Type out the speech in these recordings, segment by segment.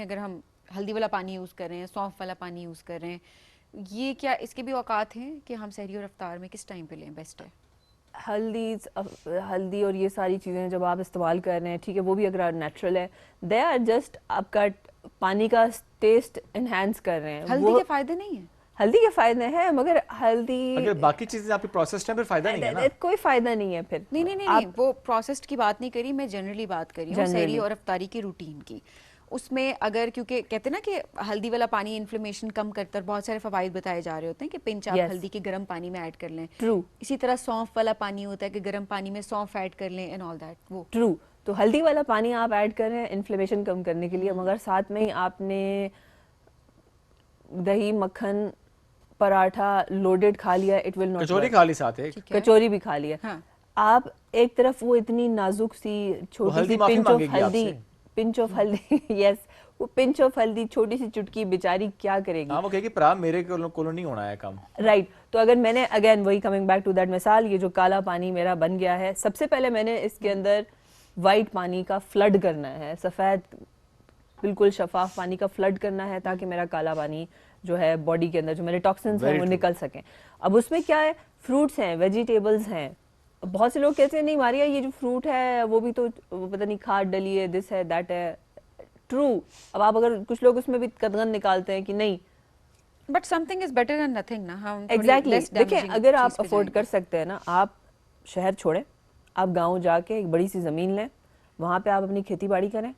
में अगर हम हल्दी वाला पानी यूज़ कर रहे हैं, सौंफ वाला पानी यूज़ कर रहे हैं, ये क्या इसके भी औकात हैं कि हम सहरी और इफ्तार में किस टाइम पे लें बेस्ट है? हल्दी और ये सारी चीज़ें जब आप इस्तेमाल कर रहे हैं, ठीक है, वो भी अगर नेचुरल है, दे आर जस्ट आपका पानी का टेस्ट इन्हेंस कर रहे हैं। हल्दी के फ़ायदे नहीं है? हल्दी के फ़ायदे हैं, मगर हल्दी अगर बाकी चीज़ें आपकी प्रोसेस्ड हैं फिर फ़ायदा नहीं है ना? कोई फ़ायदा नहीं है फिर। नहीं, वो प्रोसेस्ड की बात नहीं करी, मैं जनरली बात करी हूँ सहरी और इफ्तारी की रूटीन की। उसमें अगर, क्योंकि कहते हैं ना कि हल्दी वाला पानी इन्फ्लेमेशन कम करता है, बहुत सारे फवाइद बताए जा रहे होते हैं कि पिंच आप हल्दी के गर्म पानी में ऐड कर लें। ट्रू। इसी तरह सौंफ वाला पानी होता है कि गर्म पानी में सौंफ ऐड कर लें एंड ऑल दैट। वो ट्रू। तो हल्दी वाला पानी आप ऐड कर रहे हैं इन्फ्लेमेशन कम करने के लिए, मगर साथ में ही आपने दही, मक्खन, पराठा लोडेड खा लिया, इट विल नॉट। कचौरी खा ली साथ है, कचौरी भी खा लिया। हाँ। आप एक तरफ वो इतनी नाजुक सी छोटी सी पिंच ऑफ हल्दी यस, वो पिंच ऑफ हल्दी, छोटी सी चुटकी, बेचारी क्या करेगी? हाँ, वो कहेगी प्राम मेरे को नहीं होना है काम। राइट। तो अगर मैंने अगेन वही कमिंग बैक टू दैट मिसाल, ये जो काला पानी मेरा बन गया है, सबसे पहले मैंने इसके अंदर वाइट पानी का फ्लड करना है, सफ़ेद बिल्कुल शफाफ पानी का फ्लड करना है, ताकि मेरा काला पानी जो है बॉडी के अंदर जो मेरे टॉक्सिन्स हैं वो निकल सकें। अब उसमें क्या है, फ्रूट्स हैं, वेजिटेबल्स हैं। बहुत से लोग कहते हैं नहीं मारिया ये जो फ्रूट है वो भी तो पता नहीं खाद डली है, दिस है, दैट है। ट्रू। अब आप अगर कुछ लोग उसमें भी कदगन निकालते हैं कि नहीं, but something is better than nothing ना। हम एग्जैक्टली देखिए, अगर आप अफोर्ड कर सकते हैं ना, आप शहर छोड़ें, आप गाँव जाके एक बड़ी सी ज़मीन लें, वहाँ पे आप अपनी खेती बाड़ी करें,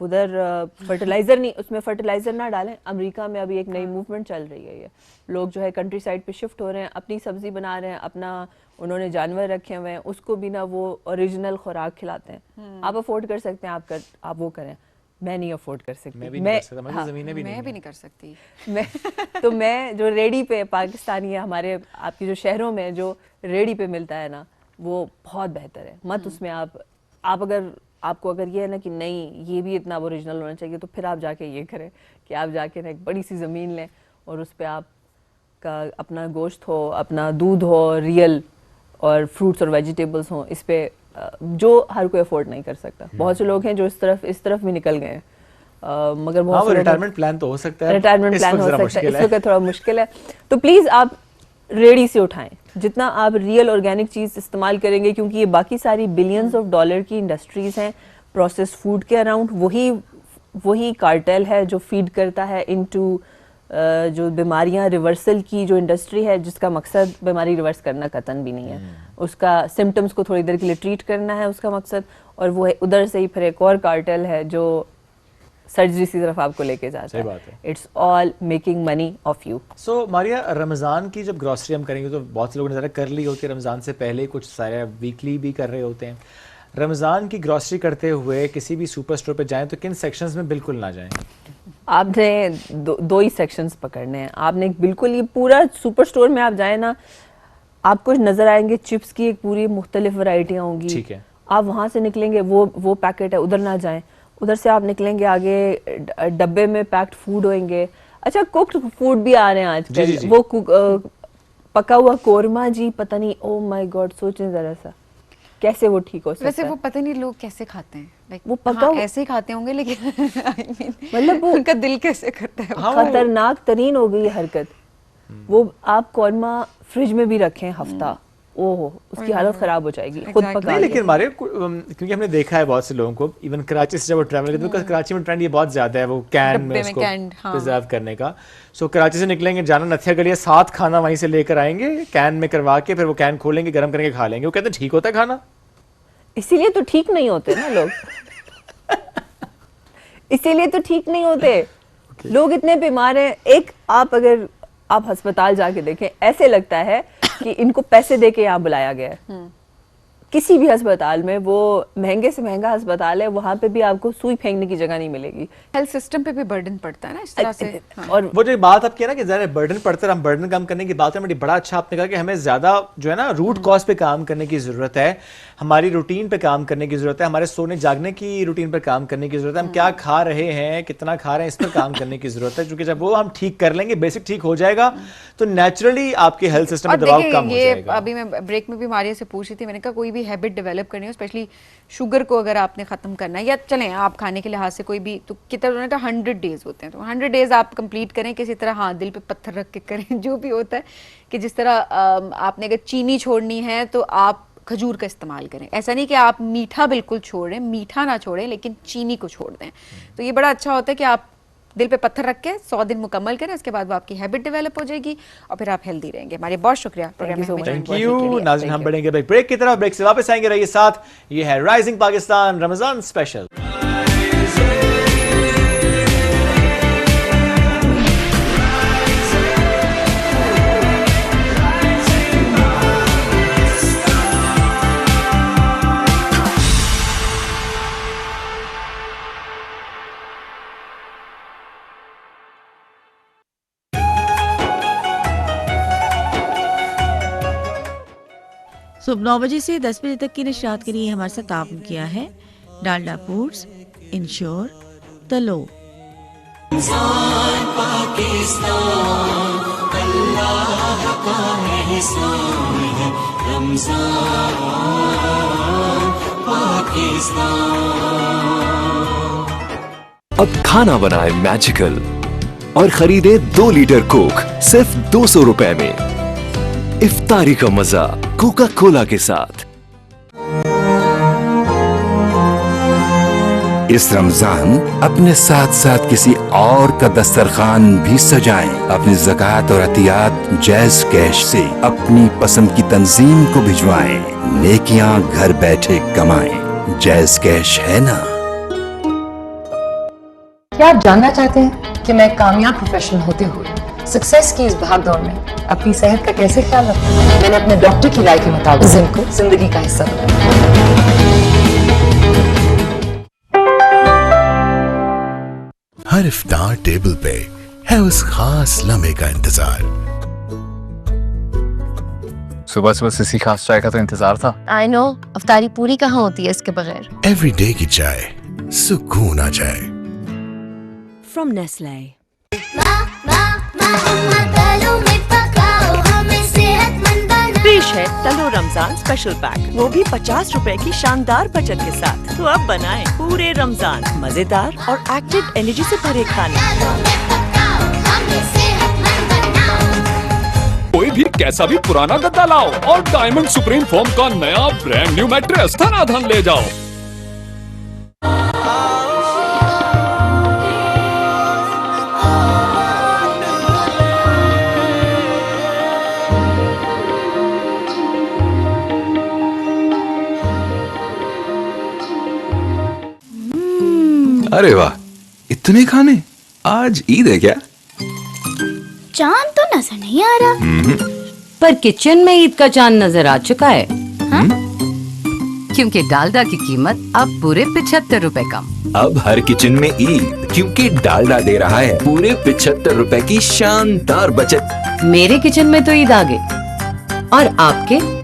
उधर फर्टिलाइजर नहीं, उसमें फर्टिलाइजर ना डालें। अमेरिका में अभी एक नई मूवमेंट चल रही है, ये लोग जो है कंट्री साइड पे शिफ्ट हो रहे हैं, अपनी सब्जी बना रहे हैं, अपना उन्होंने जानवर रखे हुए हैं, उसको भी ना वो ओरिजिनल खुराक खिलाते हैं। आप अफोर्ड कर सकते हैं, आप वो करें। मैं नहीं अफोर्ड कर सकती, मैं भी नहीं कर सकता, मुझे ज़मीनें भी मैं भी नहीं कर सकती। तो मैं जो रेडी पे पाकिस्तानी है, हमारे आपकी जो शहरों में जो रेडी पे मिलता है ना, वो बहुत बेहतर है। मत उसमें आप अगर आपको अगर ये है ना कि नहीं ये भी इतना ओरिजिनल होना चाहिए, तो फिर आप जाके ये करें कि आप जाके ना एक बड़ी सी ज़मीन लें और उस पर आपका अपना गोश्त हो, अपना दूध हो रियल, और फ्रूट्स और वेजिटेबल्स हों। इस पे जो हर कोई अफोर्ड नहीं कर सकता। बहुत से लोग हैं जो इस तरफ भी निकल गए हैं, मगर बहुत से रिटायरमेंट प्लान तो हो सकता है, रिटायरमेंट प्लान हो सकता है, इस वक्त थोड़ा मुश्किल है। तो प्लीज़ आप रेडी से उठाएं, जितना आप रियल ऑर्गेनिक चीज़ इस्तेमाल करेंगे, क्योंकि ये बाकी सारी बिलियंस ऑफ डॉलर की इंडस्ट्रीज हैं प्रोसेस फूड के अराउंड, वही कार्टेल है जो फीड करता है इनटू जो बीमारियां रिवर्सल की जो इंडस्ट्री है, जिसका मकसद बीमारी रिवर्स करना कतन भी नहीं है, उसका सिम्टम्स को थोड़ी देर के लिए ट्रीट करना है उसका मकसद, और वो उधर से ही फिर एक और कार्टेल है जो सर्जरी की तरफ आपको लेके जाता है। It's all making money of you. So Maria, Ramzan की जब ग्रॉसरी हम करेंगे तो बहुत से लोगों ने ज़रा कर ली होती है रमज़ान से पहले, कुछ सारे वीकली भी कर रहे होते हैं। रमज़ान की ग्रॉसरी करते हुए किसी भी सुपर स्टोर पे जाएं तो किन सेक्शंस में बिल्कुल ना जाएं? आपने दो ही सेक्शंस पकड़ने हैं। आपने बिल्कुल ये पूरा सुपर स्टोर में आप जाए ना, आपको नजर आएंगे चिप्स की एक पूरी मुख्तलिफ वैरायटियां होंगी, ठीक है, आप वहां से निकलेंगे, वो पैकेट है, उधर ना जाएं। उधर से आप निकलेंगे आगे, डब्बे में पैक्ड फूड होंगे। अच्छा, कुक्ड फूड भी आ रहे हैं आजकल, वो पका हुआ कोरमा जी, पता नहीं, ओ माय गॉड, सोचें जरा सा कैसे वो ठीक हो सकता है। वैसे वो पता नहीं लोग कैसे खाते हैं, लाइक वो पका ऐसे ही खाते होंगे, लेकिन मतलब वो उनका दिल कैसे करता है। खतरनाक तरीन हो गई हरकत। वो आप कौरमा फ्रिज में भी रखें हफ्ता, ओहो, उसकी हालत खराब हो जाएगी, खुद पका। नहीं, लेकिन हमारे क्योंकि हमने देखा है बहुत से लोगों को, इवन कराची से जब वो ट्रैवल करते हैं, कराची में ट्रेंड ये बहुत ज्यादा है वो कैन में उसको प्रिजर्व करने का। सो कराची से निकलेंगे, जाना नथिया गली, 7 खाना वहीं से लेकर आएंगे कैन में करवा के, फिर वो कैन खोलेंगे, गर्म करके खा लेंगे। वो कहते हैं ठीक होता है खाना, इसीलिए तो ठीक नहीं होते ना लोग। इसीलिए तो ठीक नहीं होते लोग, इतने बीमार हैं। एक अगर आप अस्पताल जाके देखें, ऐसे लगता है कि इनको पैसे दे के यहाँ बुलाया गया है। किसी भी अस्पताल में, वो महंगे से महंगा अस्पताल है, वहाँ पे भी आपको सुई फेंकने की जगह नहीं मिलेगी। हेल्थ सिस्टम पे भी बर्डन पड़ता है ना इस तरह से। और वो जो बात आप किया ना कि ज़्यादा बर्डन पड़ता है, हम बर्डन कम करने की बात है, बड़ा अच्छा आपने कहा कि हमें ज़्यादा जो है ना रूट कॉज पे काम करने की ज़रूरत है, हमारी रूटीन पे काम करने की ज़रूरत है, हमारे सोने जागने की रूटीन पर काम करने की ज़रूरत है, हम क्या खा रहे हैं, कितना खा रहे हैं, इस पर काम करने की ज़रूरत है। क्योंकि जब वो हम ठीक कर लेंगे, बेसिक ठीक हो जाएगा, तो नेचुरली आपके हेल्थ सिस्टम में दबाव कम हो जाएगा। अभी मैं ब्रेक में भी मारिया से पूछ रही थी, मैंने कहा कोई भी भी हैबिट डेवलप करनी हो, स्पेशली शुगर को अगर आपने ख़त्म करना है, या चलें आप खाने के लिहाज से कोई भी, तो कितना उन्होंने कहा 100 डेज़ होते हैं, तो 100 डेज़ आप कंप्लीट करें किसी तरह, हाँ दिल पे पत्थर रख के करें जो भी होता है, कि जिस तरह आपने अगर चीनी छोड़नी है तो आप खजूर का इस्तेमाल करें। ऐसा नहीं कि आप मीठा बिल्कुल छोड़ दें, मीठा ना छोड़ें लेकिन चीनी को छोड़ दें। तो ये बड़ा अच्छा होता है कि आप दिल पे पत्थर रख के 100 दिन मुकम्मल करें, उसके बाद वो आपकी हैबिट डेवलप हो जाएगी और फिर आप हेल्दी रहेंगे। हमारे बहुत शुक्रिया प्रोग्राम में हमें ज्वाइन थैंक यू नाज़रीन। हम बढ़ेंगे ब्रेक की तरफ, ब्रेक से वापस आएंगे, रहिए साथ। ये है राइजिंग पाकिस्तान रमजान स्पेशल। सुबह 9 बजे से 10 बजे तक की नशरियात के लिए हमारे साथ ताउन किया है डालडा फूड्स, इंश्योर, तलो। अब खाना बनाए मैजिकल और खरीदे 2 लीटर कोक सिर्फ 200 रुपए में। इफ्तारी का मजा कोका कोला के साथ। इस रमजान अपने साथ साथ किसी और का दस्तरखान भी सजाएं। अपनी ज़कात और अतियात जैज़ कैश से अपनी पसंद की तंजीम को भिजवाएं। नेकियां घर बैठे कमाएं। जैज़ कैश है ना। क्या आप जानना चाहते हैं कि मैं कामयाब प्रोफेशनल होते हुए सक्सेस की इस भागदौड़ में अपनी सेहत का कैसे ख्याल रखूं? मैंने अपने डॉक्टर की राय के मुताबिक जिम को जिंदगी का हिस्सा बनाया। हर इफ्तार टेबल पे है उस खास लम्हे का इंतजार। सुबह सुबह किसी खास चाय का तो इंतजार था। आई नो, अफ्तारी पूरी कहाँ होती है इसके बगैर। एवरी डे की चाय सुकून आ जाए। From Nestle. पेश है तलो रमजान स्पेशल पैक, वो भी 50 रुपए की शानदार बचत के साथ। तो अब बनाएं पूरे रमजान मजेदार और एक्टिव एनर्जी से भरे खाने। कोई भी कैसा भी पुराना गद्दा लाओ और डायमंड सुप्रीम फोम का नया ब्रांड न्यू मैट्रेस धनाधन ले जाओ। अरे वाह, इतने खाने! आज ईद है क्या? चांद तो नजर नहीं आ रहा। पर किचन में ईद का चांद नजर आ चुका है। हाँ? क्योंकि डालडा की कीमत अब पूरे 75 रुपए कम। अब हर किचन में ईद, क्योंकि डालडा दे रहा है पूरे 75 रुपए की शानदार बचत। मेरे किचन में तो ईद आ गई। और आपके?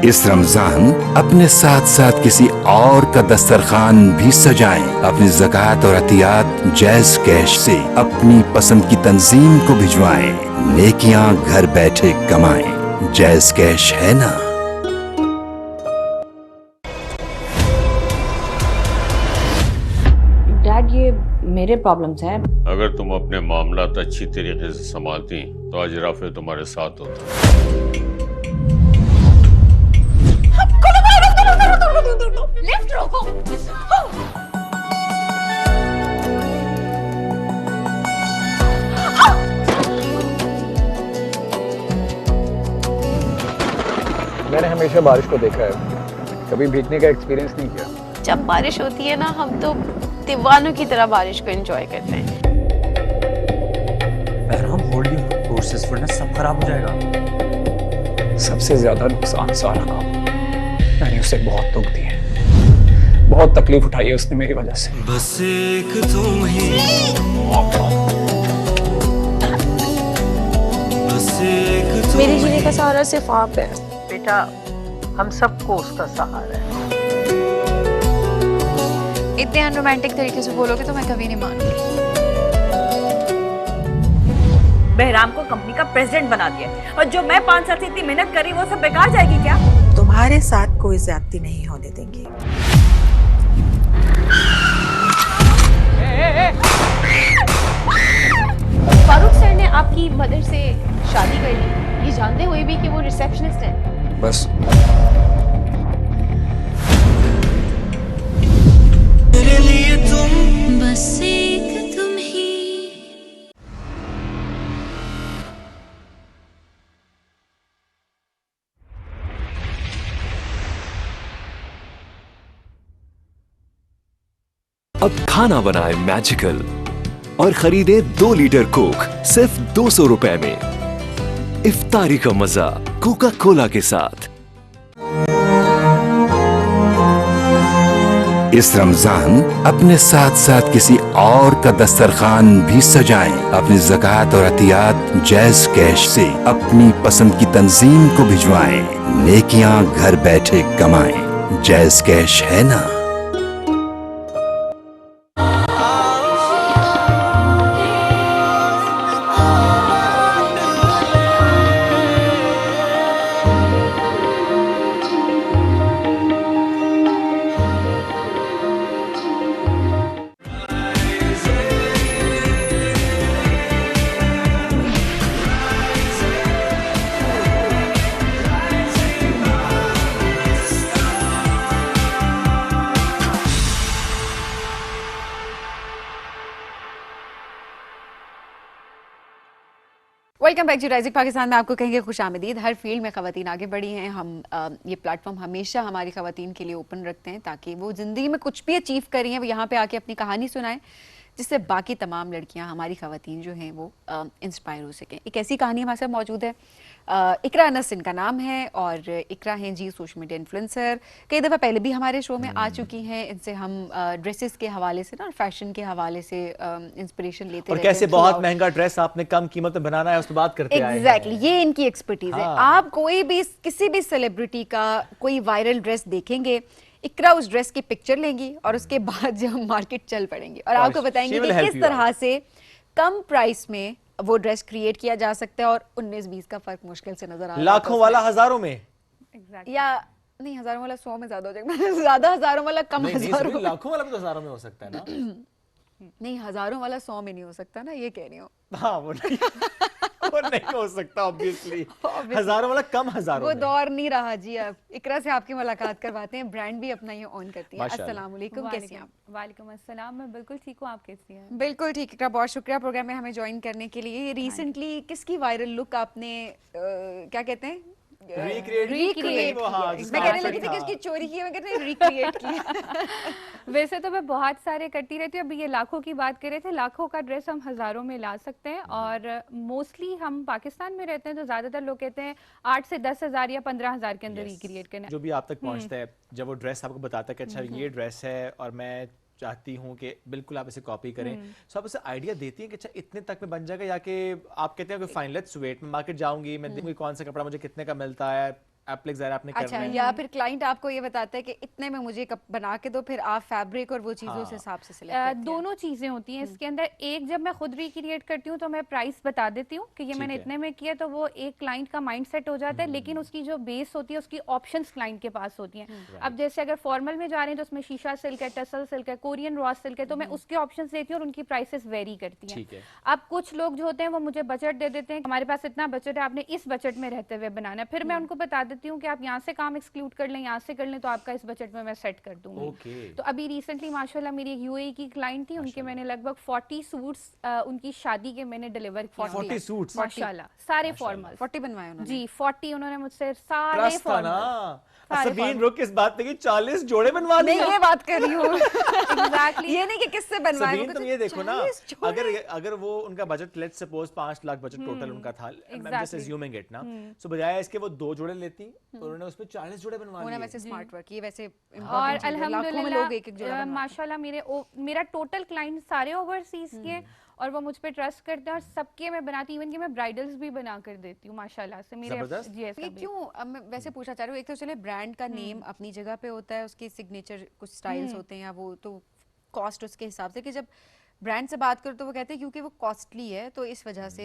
इस रमजान अपने साथ साथ किसी और का दस्तरखान भी सजाएं। अपनी ज़कात और अतियात जैज़ कैश से अपनी पसंद की तंजीम को भिजवाएं। नेकियां घर बैठे कमाएं। जैज़ कैश है ना। डैड, ये मेरे प्रॉब्लम्स हैं। अगर तुम अपने मामलात अच्छी तरीके से संभालती तो आज राफे तुम्हारे साथ होता। लिफ्ट रोको। मैंने हमेशा बारिश को देखा है, कभी भीगने का एक्सपीरियंस नहीं किया। जब बारिश होती है ना, हम तो दीवानों की तरह बारिश को एंजॉय करते हैं। हम होल्डिंग कोर्सेज वरना सब खराब हो जाएगा। सबसे ज्यादा नुकसान सारा का मैंने उसे बहुत दुख दिए, बहुत तकलीफ उठाई है उसने मेरी वजह से। बस एक तुम ही, बस एक तुम मेरे जीने का सहारा सिर्फ आप है बेटा, हम सबको उसका सहारा है। इतने अनरोमांटिक तरीके से बोलोगे तो मैं कभी नहीं मानूंगी। बहराम को कंपनी का प्रेसिडेंट बना दिया और जो मैं 5 साल से इतनी मेहनत कर रही वो सब बेकार जाएगी क्या? तुम्हारे साथ कोई ज्यादती नहीं होने देंगे। फारूक सर ने आपकी मदर से शादी कर ली, ये जानते हुए भी कि वो रिसेप्शनिस्ट है। बस मेरे लिए तुम, बस एक तुम ही। अब खाना बनाए मैजिकल और खरीदे 2 लीटर कोक सिर्फ 200 रुपए में। इफ्तारी का मजा कोका कोला के साथ। इस रमजान अपने साथ साथ किसी और का दस्तरखान भी सजाएं। अपनी ज़कात और अतियात जैज़ कैश से अपनी पसंद की तंजीम को भिजवाएं। नेकियां घर बैठे कमाएं। जैज़ कैश है ना। Welcome back to rising Pakistan में आपको कहेंगे खुशामदीद। हर फील्ड में ख़वातीन आगे बढ़ी हैं। हम ये प्लेटफॉर्म हमेशा हमारी ख़वातीन के लिए ओपन रखते हैं ताकि वो ज़िंदगी में कुछ भी अचीव करी हैं वो यहाँ पे आके अपनी कहानी सुनाएं, जिससे बाकी तमाम लड़कियाँ हमारी ख़वातीन जो हैं वो इंस्पायर हो सकें। एक ऐसी कहानी हमारे साथ मौजूद है, इकरा अनस इनका नाम है और इकरा हैं जी सोशल मीडिया इन्फ्लुएंसर। कई दफ़ा पहले भी हमारे शो में आ चुकी हैं। इनसे हम ड्रेसेस के हवाले से ना, फैशन के हवाले से इंस्पिरेशन लेते और कैसे बहुत महंगा ड्रेस आपने कम कीमत में बनाना है, उस पर बात करते हैं। एग्जैक्टली, ये इनकी एक्सपर्टीज है। आप कोई भी किसी भी सेलिब्रिटी का कोई वायरल ड्रेस देखेंगे, इकरा उस ड्रेस की पिक्चर लेंगी और उसके बाद जब मार्केट चल पड़ेंगे और आपको बताएंगे कि किस तरह से कम प्राइस में वो ड्रेस क्रिएट किया जा सकता है और 19-20 का फर्क मुश्किल से नजर आ रहा है। लाखों वाला हजारों में, या नहीं, हजारों वाला 100 में ज्यादा हो जाएगा। ज्यादा हजारों वाला कम, हजारों लाखों वाला भी तो हजारों में हो सकता है ना। नहीं, हजारों वाला 100 में नहीं हो सकता ना, ये कह रही हूँ। हाँ, वो नहीं हो सकता ऑब्वियसली। हजारों वाला कम हजारों वो में। दौर नहीं रहा जी। अब इकरा से आपकी मुलाकात करवाते हैं, ब्रांड भी अपना ये ऑन करती है। अस्सलाम वालेकुम, कैसी हैं आप? वालेकुम अस्सलाम, मैं बिल्कुल ठीक हूँ, आप कैसी हैं? बिल्कुल ठीक। इकरा, बहुत शुक्रिया प्रोग्राम में हमें ज्वाइन करने के लिए। रिसेंटली किसकी वायरल लुक आपने क्या कहते हैं रिक्रिएट मैं कहने लगी थी कि इसकी चोरी की, मैं कहते हैं रिक्रिएट की। वैसे तो मैं बहुत सारे करती रहती हूँ। अभी ये लाखों की बात कर रहे थे, लाखों का ड्रेस हम हजारों में ला सकते हैं और मोस्टली हम पाकिस्तान में रहते हैं तो ज्यादातर लोग कहते हैं 8 से 10 हज़ार या 15 हज़ार के अंदर रिक्रिएट करना। जो भी आप तक पहुंचता है, जब वो ड्रेस आपको बताता है कि अच्छा ये ड्रेस है और मैं चाहती हूँ कि बिल्कुल आप इसे कॉपी करें, तो आप उसे आइडिया देती हैं कि अच्छा इतने तक में बन जाएगा, या कि आप कहते हैं कि फाइन लेट्स वेट, मैं मार्केट जाऊंगी, मैं देखूंगी कौन सा कपड़ा मुझे कितने का मिलता है, एप्लिक ज़रा आपने अच्छा, या फिर क्लाइंट आपको ये बताता है कि इतने में मुझे बना के दो, फिर आप फैब्रिक और वो चीज़ों से हिसाब से सिलेक्ट करते हैं। दोनों चीज़ें होती हैं इसके अंदर। एक, जब मैं खुद रिक्रिएट करती हूँ तो मैं प्राइस बता देती हूँ कि ये मैंने इतने में किया, तो वो एक क्लाइंट का माइंड सेट हो जाता है। लेकिन उसकी जो बेस होती है उसकी ऑप्शंस क्लाइंट के पास होती हैं। अब जैसे अगर फॉर्मल में जा रहे हैं तो उसमें शीशा सिल्क है, टसल सिल्क है, कोरियन रॉ सिल्क है, तो मैं उसके ऑप्शंस देती हूँ और उनकी प्राइसेस वेरी करती हैं। अब कुछ लोग जो होते हैं वो मुझे बजट दे देते हैं, हमारे पास इतना बजट है, आपने इस बजट में रहते हुए बनाना है। फिर मैं उनको बता देती देती हूँ कि आप यहाँ से काम एक्सक्लूड कर लें, यहाँ से कर लें, तो आपका इस बजट में मैं सेट कर दूंगी। तो अभी रिसेंटली माशाल्लाह मेरी एक यूएई की क्लाइंट थी, उनके मैंने लगभग 40 सूट्स उनकी शादी के मैंने डिलीवर किए। 40 सूट्स माशाल्लाह, सारे फॉर्मल 40 बनवाए उन्होंने जी, 40 उन्होंने मुझसे सारे फॉर्मल। सबीन रुक इस बात पे कि 40 जोड़े बनवा दिए। नहीं, ये बात कर रही हूँ एग्जैक्टली, ये नहीं कि किससे बनवाए। सबीन तुम ये देखो ना, अगर वो उनका budget let's suppose 5 lakh budget total उनका था, I am just assuming it ना, सो बजाय इसके वो 2 जोड़े लेती, उन्होंने उसमें 40 जोड़े बनवा लिए। वैसे स्मार्ट वर्क, ये वैसे और अल्हम्दुलिल्लाह माशाल्लाह मेरा टोटल क्लाइंट सारे ओवरसीज के, और वो मुझ पे ट्रस्ट करते हैं, और सबके मैं बनाती, इवन कि मैं ब्राइडल्स भी बना कर देती हूँ माशाल्लाह से मेरे। ये क्यों, मैं वैसे पूछना चाह रही हूँ, एक तो चले ब्रांड का नेम अपनी जगह पे होता है, उसके सिग्नेचर कुछ स्टाइल्स होते हैं, या वो तो कॉस्ट उसके हिसाब से, कि जब ब्रांड से बात करो तो वो कहते हैं क्योंकि वो कॉस्टली है तो इस वजह से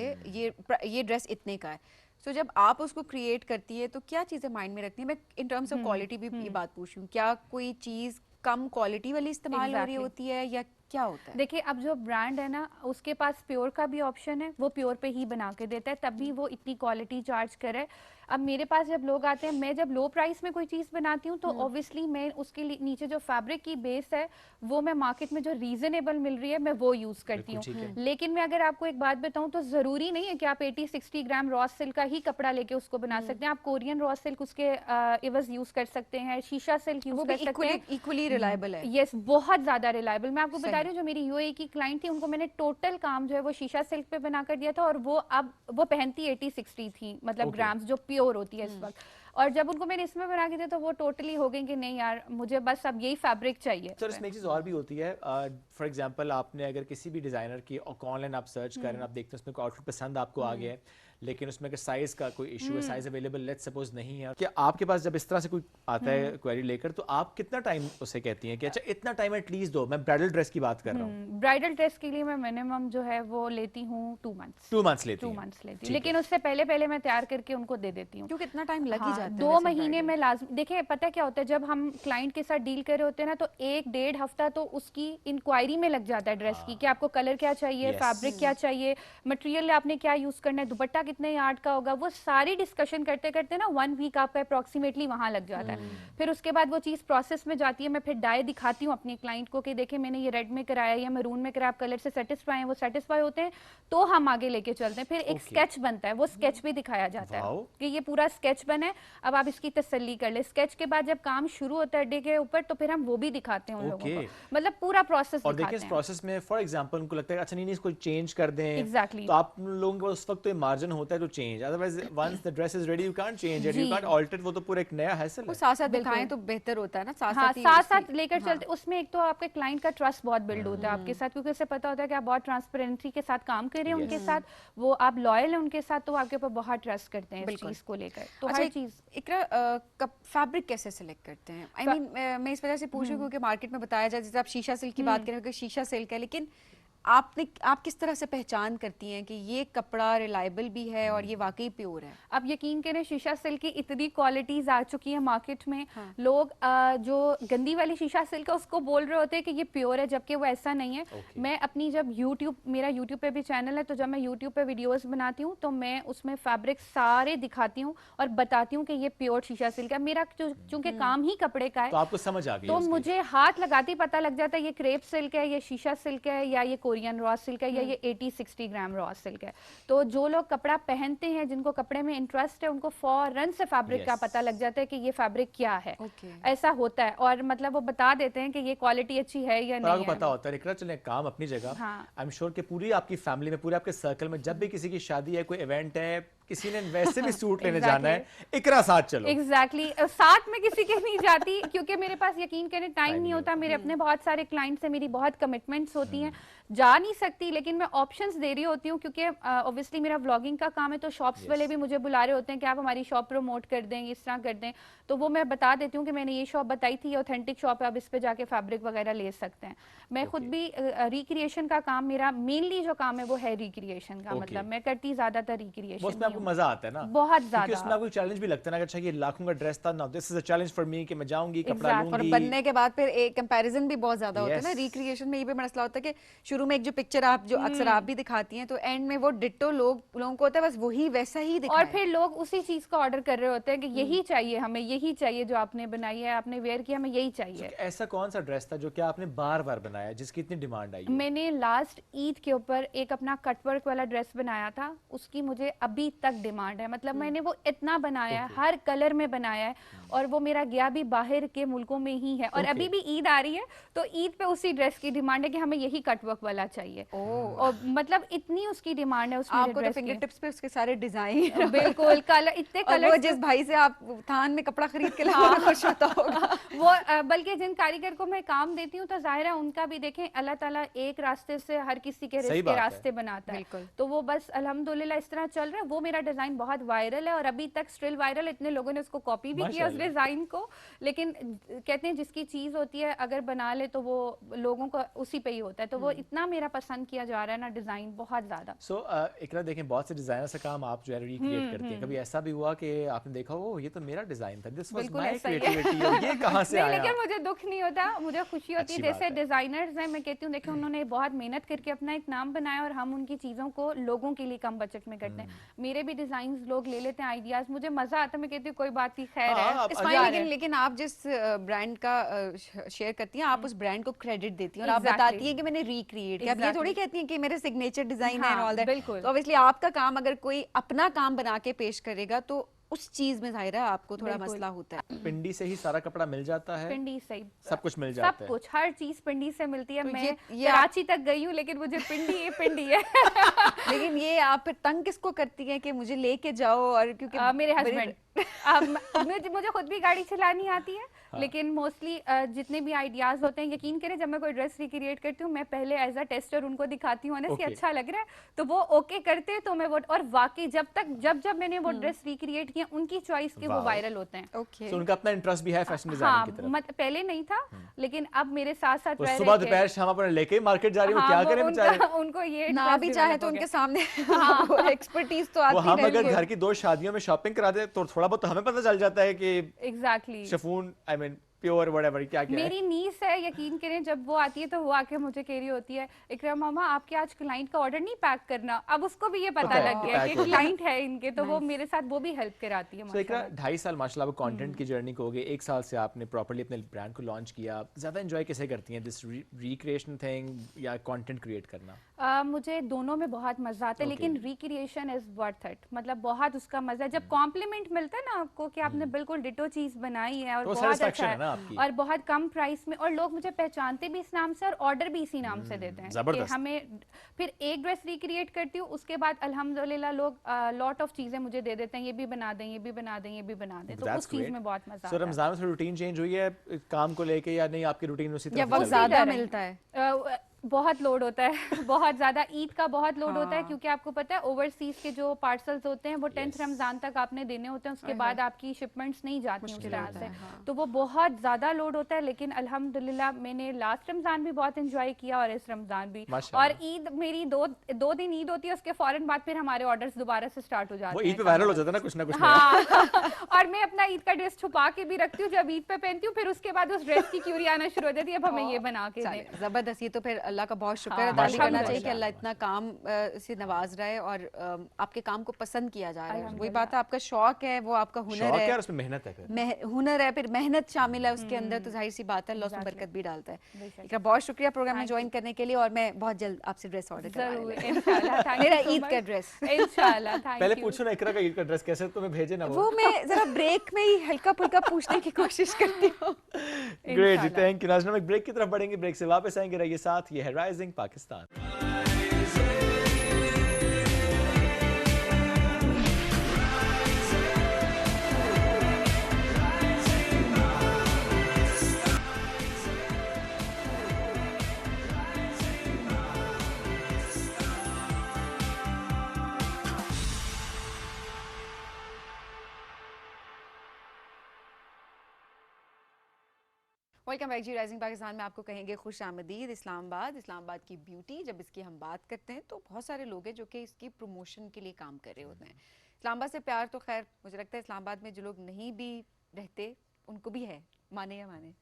ये ड्रेस इतने का है। सो जब आप उसको क्रिएट करती है तो क्या चीज़ें माइंड में रखती है? मैं इन टर्म्स ऑफ क्वालिटी भी ये बात पूछ रही हूँ, क्या कोई चीज़ कम क्वालिटी वाली इस्तेमाल हो रही होती है या क्या होता है? देखिए, अब जो ब्रांड है ना, उसके पास प्योर का भी ऑप्शन है, वो प्योर पे ही बना के देता है, तभी वो इतनी क्वालिटी चार्ज करे। अब मेरे पास जब लोग आते हैं, मैं जब लो प्राइस में कोई चीज़ बनाती हूँ तो ऑब्वियसली मैं उसके नीचे जो फैब्रिक की बेस है वो मैं मार्केट में जो रीजनेबल मिल रही है मैं वो यूज़ करती हूँ। लेकिन मैं अगर आपको एक बात बताऊँ तो ज़रूरी नहीं है कि आप 80-60 ग्राम रॉ सिल्क का ही कपड़ा लेके उसको बना सकते हैं। आप कोरियन रॉ सिल्क उसके एवज यूज़ कर सकते हैं, शीशा सिल्क यूज़ कर सकते हैं, इक्वली रिलायबल है। यस, बहुत ज़्यादा रिलायबल। मैं आपको बता रही हूँ, जो मेरी यूएई की क्लाइंट थी उनको मैंने टोटल काम जो है वो शीशा सिल्क पे बना कर दिया था, और वो अब वो पहनती 80-60 थी, मतलब ग्राम्स, जो प्योर होती है इस वक्त। और जब उनको मैंने इसमें बना के दिया तो वो टोटली हो गई कि नहीं यार, मुझे बस अब यही फैब्रिक चाहिए। सर इसमें एक चीज़ और भी होती है, फॉर एग्जांपल आपने अगर किसी भी डिज़ाइनर की ऑनलाइन आप सर्च करें, आप देखते हैं उसमें कोई आउटफिट पसंद आपको आ गया है, लेकिन उसमें अगर साइज का कोई इशू है, साइज अवेलेबल लेट्स सपोज नहीं है, कि आपके पास जब इस तरह से कोई आता है क्वेरी लेकर, तो आप कितना टाइम उसे कहती हैं कि अच्छा इतना टाइम एटलीस्ट दो? मैं ब्राइडल ड्रेस की बात कर रहा हूँ। ब्राइडल ड्रेस के लिए मैं मिनिमम जो है वो लेती हूँ 2 मंथ्स। 2 मंथ्स लेती हूँ, लेकिन उससे पहले मैं तैयार करके उनको दे देती हूँ, क्योंकि इतना टाइम लग ही जाता है। 2 महीने में लाजमी। देखिए, पता क्या होता है, जब हम क्लाइंट के साथ डील कर रहे होते हैं ना, तो 1-1.5 हफ्ता तो उसकी इंक्वायरी में लग जाता है ड्रेस की, कि आपको कलर क्या चाहिए, फैब्रिक क्या चाहिए, मटेरियल आपने क्या यूज करना है, दुपट्टा कितने यार्ड का होगा, वो सारी डिस्कशन करते करते ना 1 वीक आपका अप्रोक्सीमेटली वहां लग जाता है। फिर उसके बाद वो चीज प्रोसेस में जाती है, मैं फिर डाई दिखाती हूँ अपने क्लाइंट को कि देखे मैंने ये रेड में कराया या मैरून में कराया, आप कलर से सेटिस्फाई हैं, वो सेटिस्फाई होते हैं तो हम आगे लेके चलते हैं। फिर एक स्केच बनता है, वो स्केच भी दिखाया जाता है कि ये पूरा स्केच बना है, अब आप इसकी तसल्ली कर ले। स्केच के बाद जब काम शुरू होता है डे के ऊपर, तो फिर हम वो भी दिखाते हैं उन लोगों को, मतलब पूरा प्रोसेस और देखिए इस प्रोसेस में फॉर एग्जांपल उनको लगता है अच्छा नहीं इसको चेंज कर दें, एग्जैक्टली, तो आप लोगों को उस वक्त तो मार्जिन होता है तो change, otherwise once the dress is ready you can't change it, you can't alter it, वो तो पूरा एक नया हैसल है। साथ साथ दिखाएं तो बेहतर होता है ना, साथ लेकर चलते। उसमें एक तो आपके क्लाइंट का ट्रस्ट बहुत बिल्ड होता है आपके साथ, क्योंकि उसे पता होता है कि आप बहुत ट्रांसपेरेंसी के साथ काम कर रहे हैं उनके साथ, वो आप लॉयल हैं उनके साथ, तो आपके ऊपर बहुत ट्रस्ट करते हैं इस चीज को लेकर। तो हर चीज इकरा फैब्रिक कैसे सिलेक्ट करते हैं? आई मीन मैं इस वजह से पूछ रही हूँ क्योंकि मार्केट में बताया जाए, जैसे आप शीशा सिल्क की बात करें, शीशा सिल्क है, लेकिन आप किस तरह से पहचान करती हैं कि ये कपड़ा रिलायबल भी है और ये वाकई प्योर है? अब यकीन करें, शीशा सिल्क की इतनी क्वालिटीज आ चुकी है मार्केट में, लोग जो गंदी वाली शीशा सिल्क है उसको बोल रहे होते हैं कि ये प्योर है, जबकि वो ऐसा नहीं है। मैं अपनी जब मेरा यूट्यूब पे भी चैनल है, तो जब मैं यूट्यूब पे वीडियोस बनाती हूँ तो मैं उसमें फैब्रिक सारे दिखाती हूँ और बताती हूँ कि ये प्योर शीशा सिल्क है। मेरा चूंकि काम ही कपड़े का है, तो आपको समझ आ गई, तो मुझे हाथ लगाते पता लग जाता है ये क्रेप सिल्क है, ये शीशा सिल्क है, या ये कोरियन रॉ सिल्क है, या ये 80-60 ग्राम रॉ सिल्क है। तो जो लोग कपड़ा पहनते हैं, जिनको कपड़े में इंटरेस्ट है, उनको फौरन से फैब्रिक का पता लग जाता है कि ये फैब्रिक क्या है। ऐसा होता है, और मतलब वो बता देते हैं कि ये क्वालिटी अच्छी है या नहीं। आपको पता होता है। इकरा चले काम अपनी जगह, आई एम श्योर कि पूरी आपकी फैमिली में, पूरे आपके सर्कल में जब भी किसी की शादी है, कोई इवेंट है, किसी ने वैसे भी सूट लेने जाना है, इकरा साथ चलो। एग्जैक्टली, साथ में किसी के नहीं जाती, क्योंकि मेरे पास यकीन करें टाइम नहीं होता। मेरे अपने बहुत सारे क्लाइंट्स हैं, मेरी बहुत कमिटमेंट्स होती हैं, जा नहीं सकती, लेकिन मैं ऑप्शंस दे रही होती हूँ, क्योंकि ऑब्वियसली मेरा व्लॉगिंग का काम है, तो शॉप्स वाले भी मुझे बुला रहे होते हैं कि आप हमारी शॉप प्रमोट कर दें, इस तरह कर दें, तो वो मैं बता देती हूँ कि मैंने ये शॉप बताई थी, ऑथेंटिक शॉप है, आप इस पे जाके फैब्रिक वगैरह ले सकते हैं। मैं खुद भी रिक्रिएशन का काम, मेरा मेनली जो काम है वो है रिक्रिएशन का, मतलब मैं करती ज्यादातर रिक्रिएशन। उसमें आपको आपको मजा आता है ना, बहुत क्योंकि ज्यादा। उसमें आपको चैलेंज भी लगता है ना, अच्छा ये लाखों का ड्रेस था, now this is a challenge for me कि मैं जाऊंगी कपड़ा और लूंगी। बनने के बाद फिर एक कंपैरिजन भी बहुत ज्यादा होता है ना, Yes. रिक्रिएशन में ये भी मसला होता है कि शुरू में एक जो पिक्चर आप जो अक्सर आप भी दिखाती हैं तो एंड में वो डिट्टो लोगों को होता है बस वही वैसा ही दिखाएं। और फिर लोग उसी चीज को ऑर्डर कर रहे होते हैं कि यही चाहिए हमें, यही चाहिए जो आपने बनाई है, आपने वेयर किया, हमें यही चाहिए। ऐसा कौन सा ड्रेस था जो कि आपने बार बार बनाया जिसकी इतनी डिमांड आई? मैंने लास्ट ईद के ऊपर एक अपना कटवर्क वाला ड्रेस बनाया था, उसकी मुझे अभी तक डिमांड है। मतलब मैंने वो इतना बनाया है, हर कलर में बनाया है, और वो मेरा गया भी बाहर के मुल्कों में ही है। और अभी भी ईद आ रही है तो ईद पे उसी ड्रेस की डिमांड है कि हमें यही कटवर्क वाला चाहिए। और मतलब इतनी उसकी डिमांड है उस मेरे आपको तो ड्रेस फिंगर की। टिप्स पे उसके सारे डिजाइन बिल्कुल, कलर इतने और वो कलर जिस भाई से आप थान में कपड़ा खरीद के लाए खुश होता होगा वो बल्कि जिन कारीगर को मैं काम देती हूँ तो जाहिर है उनका भी देखें, अल्लाह ताला एक रास्ते से हर किसी के रिस्क के रास्ते बनाता है। तो वो बस अल्हम्दुलिल्लाह इस तरह चल रहा है। वो मेरा डिजाइन बहुत वायरल है और अभी तक स्टिल वायरल, इतने लोगों ने उसको कॉपी भी किया उस डिजाइन को। लेकिन कहते हैं जिसकी चीज होती है अगर बना ले तो वो लोगों को उसी पे ही होता है। तो वो इतना मेरा पसंद किया जा रहा है ना डिजाइन, बहुत ज्यादा। इकरा देखें बहुत से डिजाइनर से काम आप जो है रिक्रिएट करती हैं, कभी ऐसा भी हुआ कि आपने देखा हो ये तो मेरा डिजाइन था, दिस वाज माय क्रिएटिविटी, और ये कहां से आया? लेकिन मुझे दुख नहीं होता, मुझे खुशी होती है। जैसे डिजाइनर्स हैं, मैं कहती हूँ देखें उन्होंने बहुत मेहनत करके अपना एक नाम बनाया और हम उनकी चीजों को लोगों के लिए कम बजट में करते हैं। मेरे भी डिजाइन लोग ले लेते हैं, आइडियाज, मुझे मजा आता है। मैं कहती हूँ कोई बात नहीं, खैर है। लेकिन आप जिस ब्रांड का शेयर करती हैं आप उस ब्रांड को क्रेडिट देती हैं और आप बताती हैं कि मैंने रिक्रिएट किया। ये थोड़ी कहती हैं कि मेरे सिग्नेचर डिजाइन है ऑल दैट। तो ऑब्वियसली आपका काम अगर कोई अपना काम बना के पेश करेगा तो उस चीज में जाहिर है आपको थोड़ा मसला होता है। पिंडी से ही सारा कपड़ा मिल जाता है? पिंडी से ही सब कुछ मिल जाता है? सब कुछ, हर चीज पिंडी से मिलती है। तो मैं कराची तक गई हूँ लेकिन मुझे पिंडी है लेकिन ये आप फिर तंग किसको करती हैं कि मुझे लेके जाओ? और क्योंकि मेरे हस्बैंड मुझे खुद भी गाड़ी चलानी आती है। लेकिन मोस्टली जितने भी आइडियाज होते हैं, यकीन करें जब मैं कोई ड्रेस रिक्रिएट करती हूँ मैं पहले एज अ टेस्टर उनको दिखाती हूँ ना कि अच्छा लग रहा है, तो वो ओके करते हैं तो मैं वो, और वाकई जब मैंने वो ड्रेस रिक्रिएट किया उनकी चॉइस के वो वायरल होते हैं। तो उनका अपना इंटरेस्ट भी है फैशन डिजाइनिंग की तरफ? पहले नहीं था लेकिन अब मेरे साथ साथ सुबह दोपहर शाम अपने लेके मार्केट जा रही हूँ, क्या करें बेचारे? उनको ये ना भी चाहे तो उनके सामने एक्सपर्टीज तो आती है। हम अगर घर की 2 शादियों में शॉपिंग करा दे तो थोड़ा बहुत तो हमें पता चल जाता है कि exactly chiffon I mean pure whatever क्या क्या मेरी नीस है, यकीन करें जब वो आती है तो वो आके मुझे कह रही होती है इकरा मामा आपके आज क्लाइंट का ऑर्डर नहीं पैक करना। अब उसको भी ये पता लग गया कि क्लाइंट है इनके, तो वो मेरे साथ वो भी हेल्प कराती है। तो इकरा 2.5 साल माशाल्लाह आप कंटेंट की जर्नी को हो गए, 1 साल से आपने प्रॉपर्ली अपने ब्रांड को लॉन्च किया, ज्यादा एंजॉय कैसे करती हैं दिस रिक्रिएशन थिंग या कंटेंट क्रिएट करना? मुझे दोनों में बहुत मजा आता है लेकिन रिक्रिएशन इज वर्थ इट। मतलब बहुत उसका मजा है जब कॉम्प्लीमेंट मिलता है ना आपको कि आपने बिल्कुल डिटो चीज बनाई है और बहुत अच्छा है और बहुत कम प्राइस में, और लोग मुझे पहचानते भी इस नाम से और ऑर्डर भी इसी नाम से देते हैं कि हमें। फिर एक ड्रेस रिक्रिएट करती हूँ उसके बाद अल्हम्दुलिल्लाह लोग लॉट ऑफ चीजें मुझे दे देते हैं, ये भी बना दें, ये भी बना दें, ये भी बना दें। तो उस चीज में बहुत मजा आता है। रमजान में रूटीन चेंज हुई है काम को लेके या नहीं? आपकी रूटीन उसी तरह वक्त ज्यादा मिलता है? बहुत लोड होता है बहुत ज्यादा। ईद का बहुत लोड होता है क्योंकि आपको पता है ओवरसीज के जो पार्सल्स होते हैं वो 10th रमजान तक आपने देने होते हैं, उसके बाद आपकी शिपमेंट्स नहीं जाती उस तरह से। तो वो बहुत ज्यादा लोड होता है। लेकिन अल्हम्दुलिल्लाह मैंने लास्ट रमजान भी बहुत एंजॉय किया और इस रमजान भी। और ईद मेरी दो दिन ईद होती है, उसके फौरन बाद फिर हमारे ऑर्डर्स दोबारा से स्टार्ट हो जाते हैं। ईद पे वायरल हो जाता है ना कुछ ना कुछ। और मैं अपना ईद का ड्रेस छुपा के भी रखती हूँ, जब ईद पे पहनती हूँ फिर उसके बाद उस ड्रेस की क्यूरी आना शुरू हो जाती है, अब हमें ये बना के दें। जबरदस्त। ये तो फिर अल्लाह का बहुत शुक्र अदा करना चाहिए कि अल्लाह इतना काम से नवाज रहा है और आपके काम को पसंद किया जा रहा है। वही बात है, आपका शौक है, वो आपका हुनर है, उसमें मेहनत है, हुनर है, फिर मेहनत शामिल है उसके अंदर, तो जाहिर सी बात है अल्लाह उसमें बरकत भी डालता है। इकरा बहुत शुक्रिया प्रोग्राम में ज्वाइन करने के लिए और मैं बहुत जल्द आपसे ड्रेस ऑर्डर करूंगा, मेरा ईद का ड्रेस इंशाल्लाह। पहले पूछो ना इकरा का ईद का ड्रेस कैसे तुम्हें भेजे ना वो मैं जरा ब्रेक में ही हल्का फुल्का पूछने की कोशिश करती हूँ। Great ji, thank you. नाज़रीन, एक ब्रेक की तरफ बढ़ेंगे, ब्रेक से वापस आएंगे, रहिए साथ। ये है राइजिंग पाकिस्तान। वेलकम बैक जी। राइजिंग पाकिस्तान में आपको कहेंगे खुश आमदीद। इस्लामाबाद की ब्यूटी, जब इसकी हम बात करते हैं तो बहुत सारे लोग हैं जो कि इसकी प्रमोशन के लिए काम कर रहे होते हैं। इस्लामाबाद से प्यार तो खैर मुझे लगता है इस्लामाबाद में जो लोग नहीं भी रहते उनको भी है, माने या माने।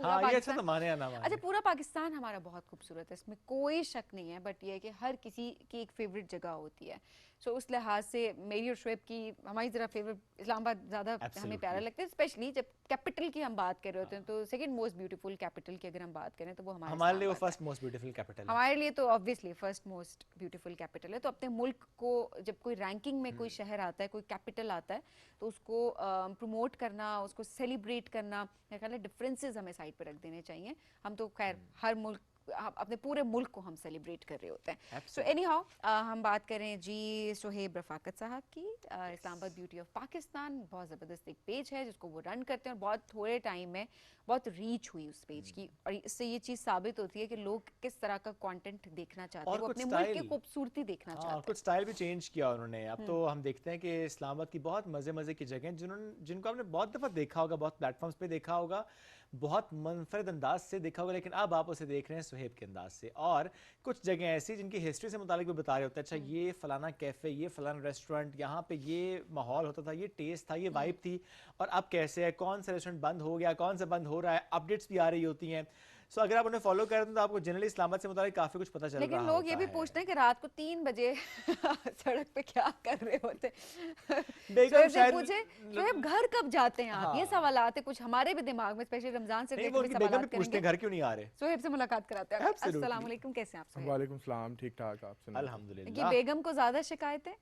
हाँ, ये अच्छा तो माने या ना माने। अच्छा, पूरा पाकिस्तान हमारा बहुत खूबसूरत है, इसमें कोई शक नहीं है, बट ये है कि हर किसी की एक फेवरेट जगह होती है। सो उस लिहाज से मेरी और शुएब की हमारी ज़रा फेवरेट इस्लामाबाद ज़्यादा हमें प्यारा लगता है, स्पेशली जब कैपिटल की हम बात कर रहे होते हैं। तो सेकंड मोस्ट ब्यूटीफुल कैपिटल की अगर हम बात करें तो वो हमारे लिए वो फर्स्ट मोस्ट ब्यूटीफुल कैपिटल है। हमारे लिए तो obviously first most beautiful capital है। तो अपने मुल्क को जब कोई रैंकिंग में कोई शहर आता है, कोई कैपिटल आता है, तो उसको प्रमोट करना, उसको सेलिब्रेट करना, मेरे ख्याल है डिफरेंसेस हमें साइड पर रख देने चाहिए। हम तो खैर हर मुल्क, अपने पूरे मुल्क को हम सेलिब्रेट कर रहे होते हैं। सो एनी हाउ हम बात करें जी सोहेब रफाकत साहब की, इस्लामाबाद ब्यूटी ऑफ पाकिस्तान बहुत ज़बरदस्त एक पेज है जिसको वो रन करते हैं और बहुत थोड़े टाइम में बहुत रीच हुई उस पेज की, और इससे ये चीज़ साबित होती है कि लोग किस तरह का कंटेंट देखना चाहते हैं, वो अपने मुल्क की खूबसूरती देखना चाहते हैं। कुछ स्टाइल भी चेंज किया उन्होंने। अब तो हम देखते हैं कि इस्लामाबाद की बहुत मज़े मज़े की जगह जिनको आपने बहुत दफ़ा देखा होगा, बहुत प्लेटफॉर्म्स पे देखा होगा, बहुत मनफरद अंदाज से देखा होगा, लेकिन अब आप उसे देख रहे हैं सुहेब के अंदाज से। और कुछ जगह ऐसी जिनकी हिस्ट्री से मुतालिक भी बता रहे होते हैं, अच्छा ये फलाना कैफ़े, ये फलाना रेस्टोरेंट, यहाँ पे ये माहौल होता था, ये टेस्ट था, ये वाइब थी, और अब कैसे है, कौन सा रेस्टोरेंट बंद हो गया, कौन सा बंद हो रहा है, अपडेट्स भी आ रही होती हैं। सो अगर आप उन्हें फॉलो करते हैं तो आपको जनरली इस्लामाबाद से मुताबिक काफी कुछ पता चल रहा है। लेकिन लोग ये भी पूछते हैं कि रात को 3 बजे सड़क पे क्या कर रहे होते हैं। शायद पूछे तो घर कब जाते हैं आप, ये सवाल आते कुछ हमारे भी दिमाग में, स्पेशली रमजान से बेगम पूछते हैं घर क्यों नहीं आ रहे। सोहेब से मुलाकात कराते हैं। अस्सलाम वालेकुम, कैसे हैं आप? वालेकुम सलाम, ठीक ठाक, आप सुनाइए? अल्हम्दुलिल्लाह। बेगम को ज्यादा शिकायतें?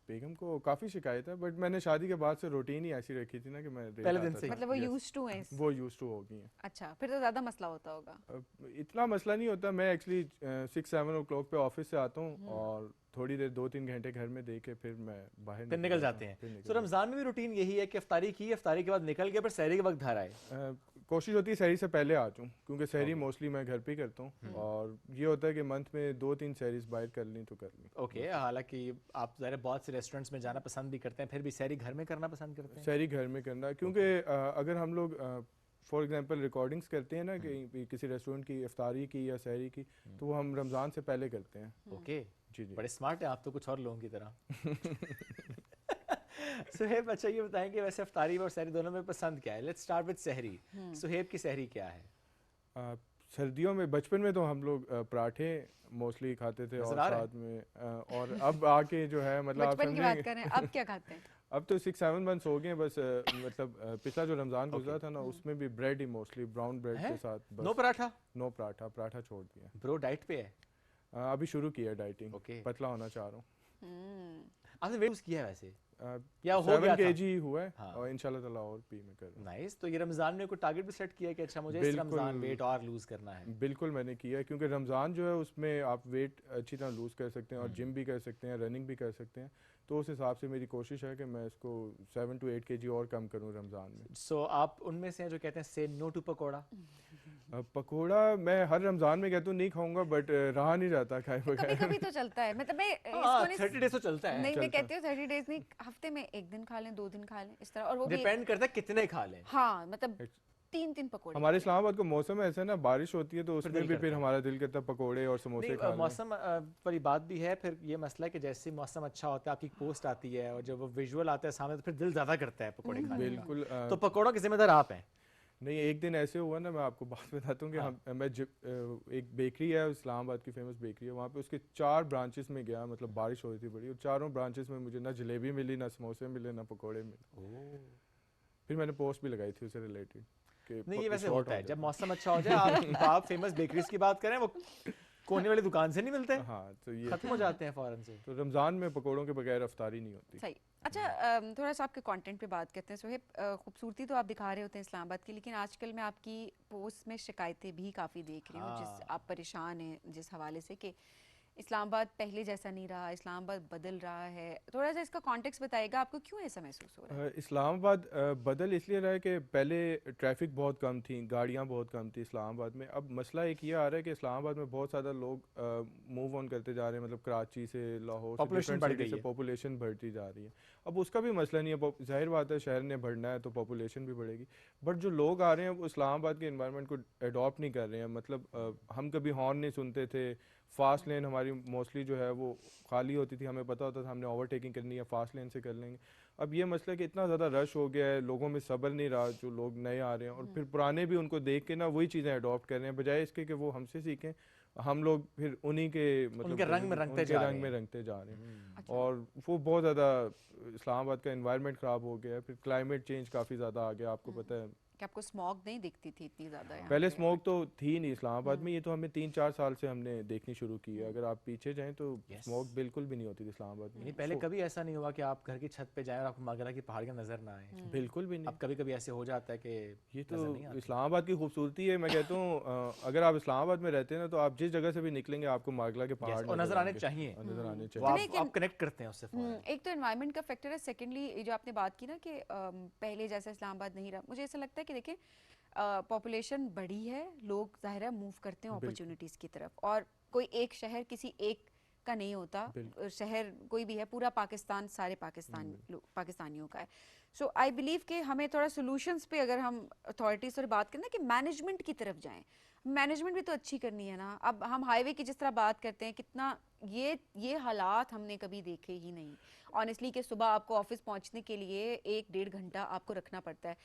बेगम को काफ़ी शिकायत है, बट मैंने शादी के बाद से रूटीन ही ऐसी रखी थी ना कि मैं पहले दिन से मतलब वो यूज्ड टू हैं, वो यूज्ड टू हो गई हैं। अच्छा, फिर तो ज़्यादा मसला होता होगा। इतना मसला नहीं होता। मैं एक्चुअली 6-7 ओ क्लॉक पे ऑफिस से आता हूँ और थोड़ी देर 2-3 घंटे घर में दे के फिर मैं बाहर फिर निकल जाते हैं। तो रमजान में भी रूटीन यही है कि इफ्तारी की, इफ्तारी के बाद निकल के फिर सहरी के वक्त घर आए। कोशिश होती है सहरी से पहले आ जाऊँ, क्योंकि सहरी मोस्टली मैं घर पे ही करता हूँ, और ये होता है कि मंथ में 2-3 सहरीज बाहर कर ली तो कर ली। ओके, हालांकि आप ज़रा बहुत से रेस्टोरेंट्स में जाना पसंद भी करते हैं, फिर भी सहरी घर में करना पसंद करते हैं? सहरी घर में करना, क्योंकि अगर हम लोग फॉर एग्जांपल रिकॉर्डिंग्स करते हैं ना कि किसी रेस्टोरेंट की इफ्तारी की या सहरी की, तो वो हम रमज़ान से पहले करते हैं। ओके जी जी, बड़े स्मार्ट हैं आप तो, कुछ और लोगों की तरह। सुहेब, अच्छा ये बताएं कि वैसे इफ्तारी और सहरी दोनों में पसंद क्या है? लेट्स स्टार्ट विद सहरी। सुहेब की सहरी क्या है? सर्दियों में बचपन में तो हम लोग पराठे मोस्टली खाते थे, और साथ में और अब आके जो है मतलब आप बचपन की बात कर रहे हैं, अब क्या खाते हैं? अब तो 6-7 मंथ्स हो गए बस। मतलब पिछला जो रमजान गुजरा था ना, उसमें भी ब्रेड ही मोस्टली, ब्राउन ब्रेड के साथ। नो पराठा? नो पराठा, पराठा छोड़ दिया। ब्रो डाइट पे है? अभी शुरू किया डाइटिंग, पतला होना चाह रहा हूँ। आपने वेट लूज किया है वैसे? या 7 kg हुआ है, और इंशाल्लाह ताला और भी मैं कर रहा हूं। नाइस। तो ये रमजान में कोई टारगेट भी सेट किया है कि अच्छा मुझे इस रमजान वेट और लूज करना है? बिल्कुल मैंने किया है, क्योंकि रमजान जो है उसमें आप वेट अच्छी तरह लूज कर सकते हैं, और जिम भी कर सकते हैं, रनिंग भी कर सकते हैं। तो उस हिसाब से मेरी कोशिश है कि मैं इसको 7 to 8 kg और कम करूं रमजान में। सो आप उनमें से हैं जो कहते हैं से नो टू पकोड़ा? पकोड़ा मैं हर रमजान में कहता हूँ नहीं खाऊंगा, बट रहा नहीं जाता खाए बगैर। कभी-कभी तो चलता है, मतलब मैं 30 डेज तो चलता है। नहीं, मैं कहती हूँ 30 डेज नहीं, हफ्ते में 1 दिन खा लें, 2 दिन खा लें, इस तरह। और वो डिपेंड करता है कितने खा लें। हाँ, मतलब 3 पकोड़े। हमारे इस्लामाबाद का मौसम ऐसा है ना, बारिश होती है तो उसमें भी फिर हमारा दिल करता है पकोड़े और समोसे खाने। मौसम पर बात भी है, फिर ये मसला है कि जैसे मौसम अच्छा होता है, आपकी पोस्ट आती है और जब वो विजुअल आता है सामने, तो फिर दिल ज्यादा करता है पकोड़े खाने। बिल्कुल। तो पकोड़ों के जिम्मेदार आप हैं? नहीं, एक दिन ऐसे हुआ ना, मैं आपको बात बताता हूँ कि मैं एक बेकरी है इस्लामाबाद की, फेमस बेकरी है, वहाँ पे उसके 4 ब्रांचेस में गया। मतलब बारिश हो रही थी बड़ी, और चारों ब्रांचेस में मुझे ना जलेबी मिली, ना समोसे मिले, ना पकोड़े मिले। फिर मैंने पोस्ट भी लगाई थी उससे रिलेटेड। नहीं, ये वैसे होता है जब मौसम अच्छा हो जाए। आप फेमस बेकरीज की बात करें, वो कोने वाली दुकान से नहीं मिलते। हाँ, तो ये खत्म हो जाते हैं फौरन से। तो रमजान में पकोड़ों के बगैर अफ्तारी नहीं होती। सही। अच्छा, थोड़ा सा आपके कंटेंट पे बात करते हैं। सोहेब, खूबसूरती तो आप दिखा रहे होते हैं इस्लामाबाद की, लेकिन आजकल मैं आपकी पोस्ट में शिकायतें भी काफ़ी देख रही हूँ, जिस आप परेशान हैं जिस हवाले से कि इस्लामाबाद पहले जैसा नहीं रहा, इस्लामाबाद बदल रहा है। थोड़ा सा इसका कॉन्टेक्स्ट बताइएगा, आपको क्यों ऐसा महसूस हो रहा है? इस्लामाबाद बदल इसलिए रहा है कि पहले ट्रैफिक बहुत कम थी, गाड़ियाँ बहुत कम थी इस्लामाबाद में। अब मसला एक ये आ रहा है कि इस्लामाबाद में बहुत ज़्यादा लोग मूव ऑन करते जा रहे हैं, मतलब कराची से, लाहौर से, पॉपुलेशन बढ़ती जा रही है। अब उसका भी मसला नहीं है, जाहिर बात है शहर ने बढ़ना है तो पॉपुलेशन भी बढ़ेगी, बट जो लोग आ रहे हैं वो इस्लामाबाद के इन्वायरमेंट को अडॉप्ट नहीं कर रहे हैं। मतलब हम कभी हॉर्न नहीं सुनते थे, फास्ट लेन हमारी हमारी मोस्टली जो है वो खाली होती थी, हमें पता होता था हमने ओवरटेकिंग करनी है, फास्ट लेन से कर लेंगे। अब ये मसला कि इतना ज़्यादा रश हो गया है, लोगों में सब्र नहीं रहा, जो लोग नए आ रहे हैं, और फिर पुराने भी उनको देख के ना वही चीज़ें अडॉप्ट कर रहे हैं, बजाय इसके कि वो हमसे सीखें, हम लोग फिर उन्हीं के मतलब उनके रंग में रंगते जा रहे हैं। और वो बहुत ज़्यादा इस्लामाबाद का एनवायरनमेंट ख़राब हो गया है। फिर क्लाइमेट चेंज काफ़ी ज़्यादा आ गया, आपको पता है कि आपको स्मॉग नहीं दिखती थी इतनी ज़्यादा यहाँ पहले स्मोक तो थी नहीं इस्लामाबाद में, ये तो हमें 3-4 साल से हमने देखनी शुरू की है। अगर आप पीछे जाएं तो स्मोक बिल्कुल भी नहीं होती थी इस्लामाबाद में। पहले कभी ऐसा नहीं हुआ कि आप घर की छत पे जाएं और आपको मागरा की पहाड़ियाँ नजर ना आए? बिल्कुल भी नहीं। अब कभी कभी ऐसे हो जाता है कि ये तो इस्लामाबाद की खूबसूरती है। मैं कहता हूँ अगर आप इस्लामाबाद में रहते हैं ना, तो आप जिस जगह से भी निकलेंगे आपको मागरा के पहाड़ नजर आने चाहिए, नजर आने चाहिए। आप कनेक्ट करते हैं उससे। एक तो एनवायरनमेंट का फैक्टर है, सेकेंडली जो आपने बात की ना कि पहले जैसा इस्लामाबाद नहीं रहा, मुझे ऐसा लगता है कि देखिए पॉपुलेशन बढ़ी है, लोग जाहिर है मूव करते हैं अपॉर्चुनिटीज़ की तरफ, और कोई एक शहर किसी एक का नहीं होता, शहर कोई भी है, पूरा पाकिस्तान सारे पाकिस्तानियों का है। सो आई बिलीव कि हमें थोड़ा सोल्यूशंस पे अगर हम अथॉरिटीज से बात करें ना कि मैनेजमेंट की तरफ जाएं, मैनेजमेंट भी तो अच्छी करनी है ना। अब हम हाईवे की जिस तरह बात करते हैं, कितना ये हालात हमने कभी देखे ही नहीं ऑनेस्टली, कि सुबह आपको ऑफिस पहुंचने के लिए 1-1.5 घंटा आपको रखना पड़ता है।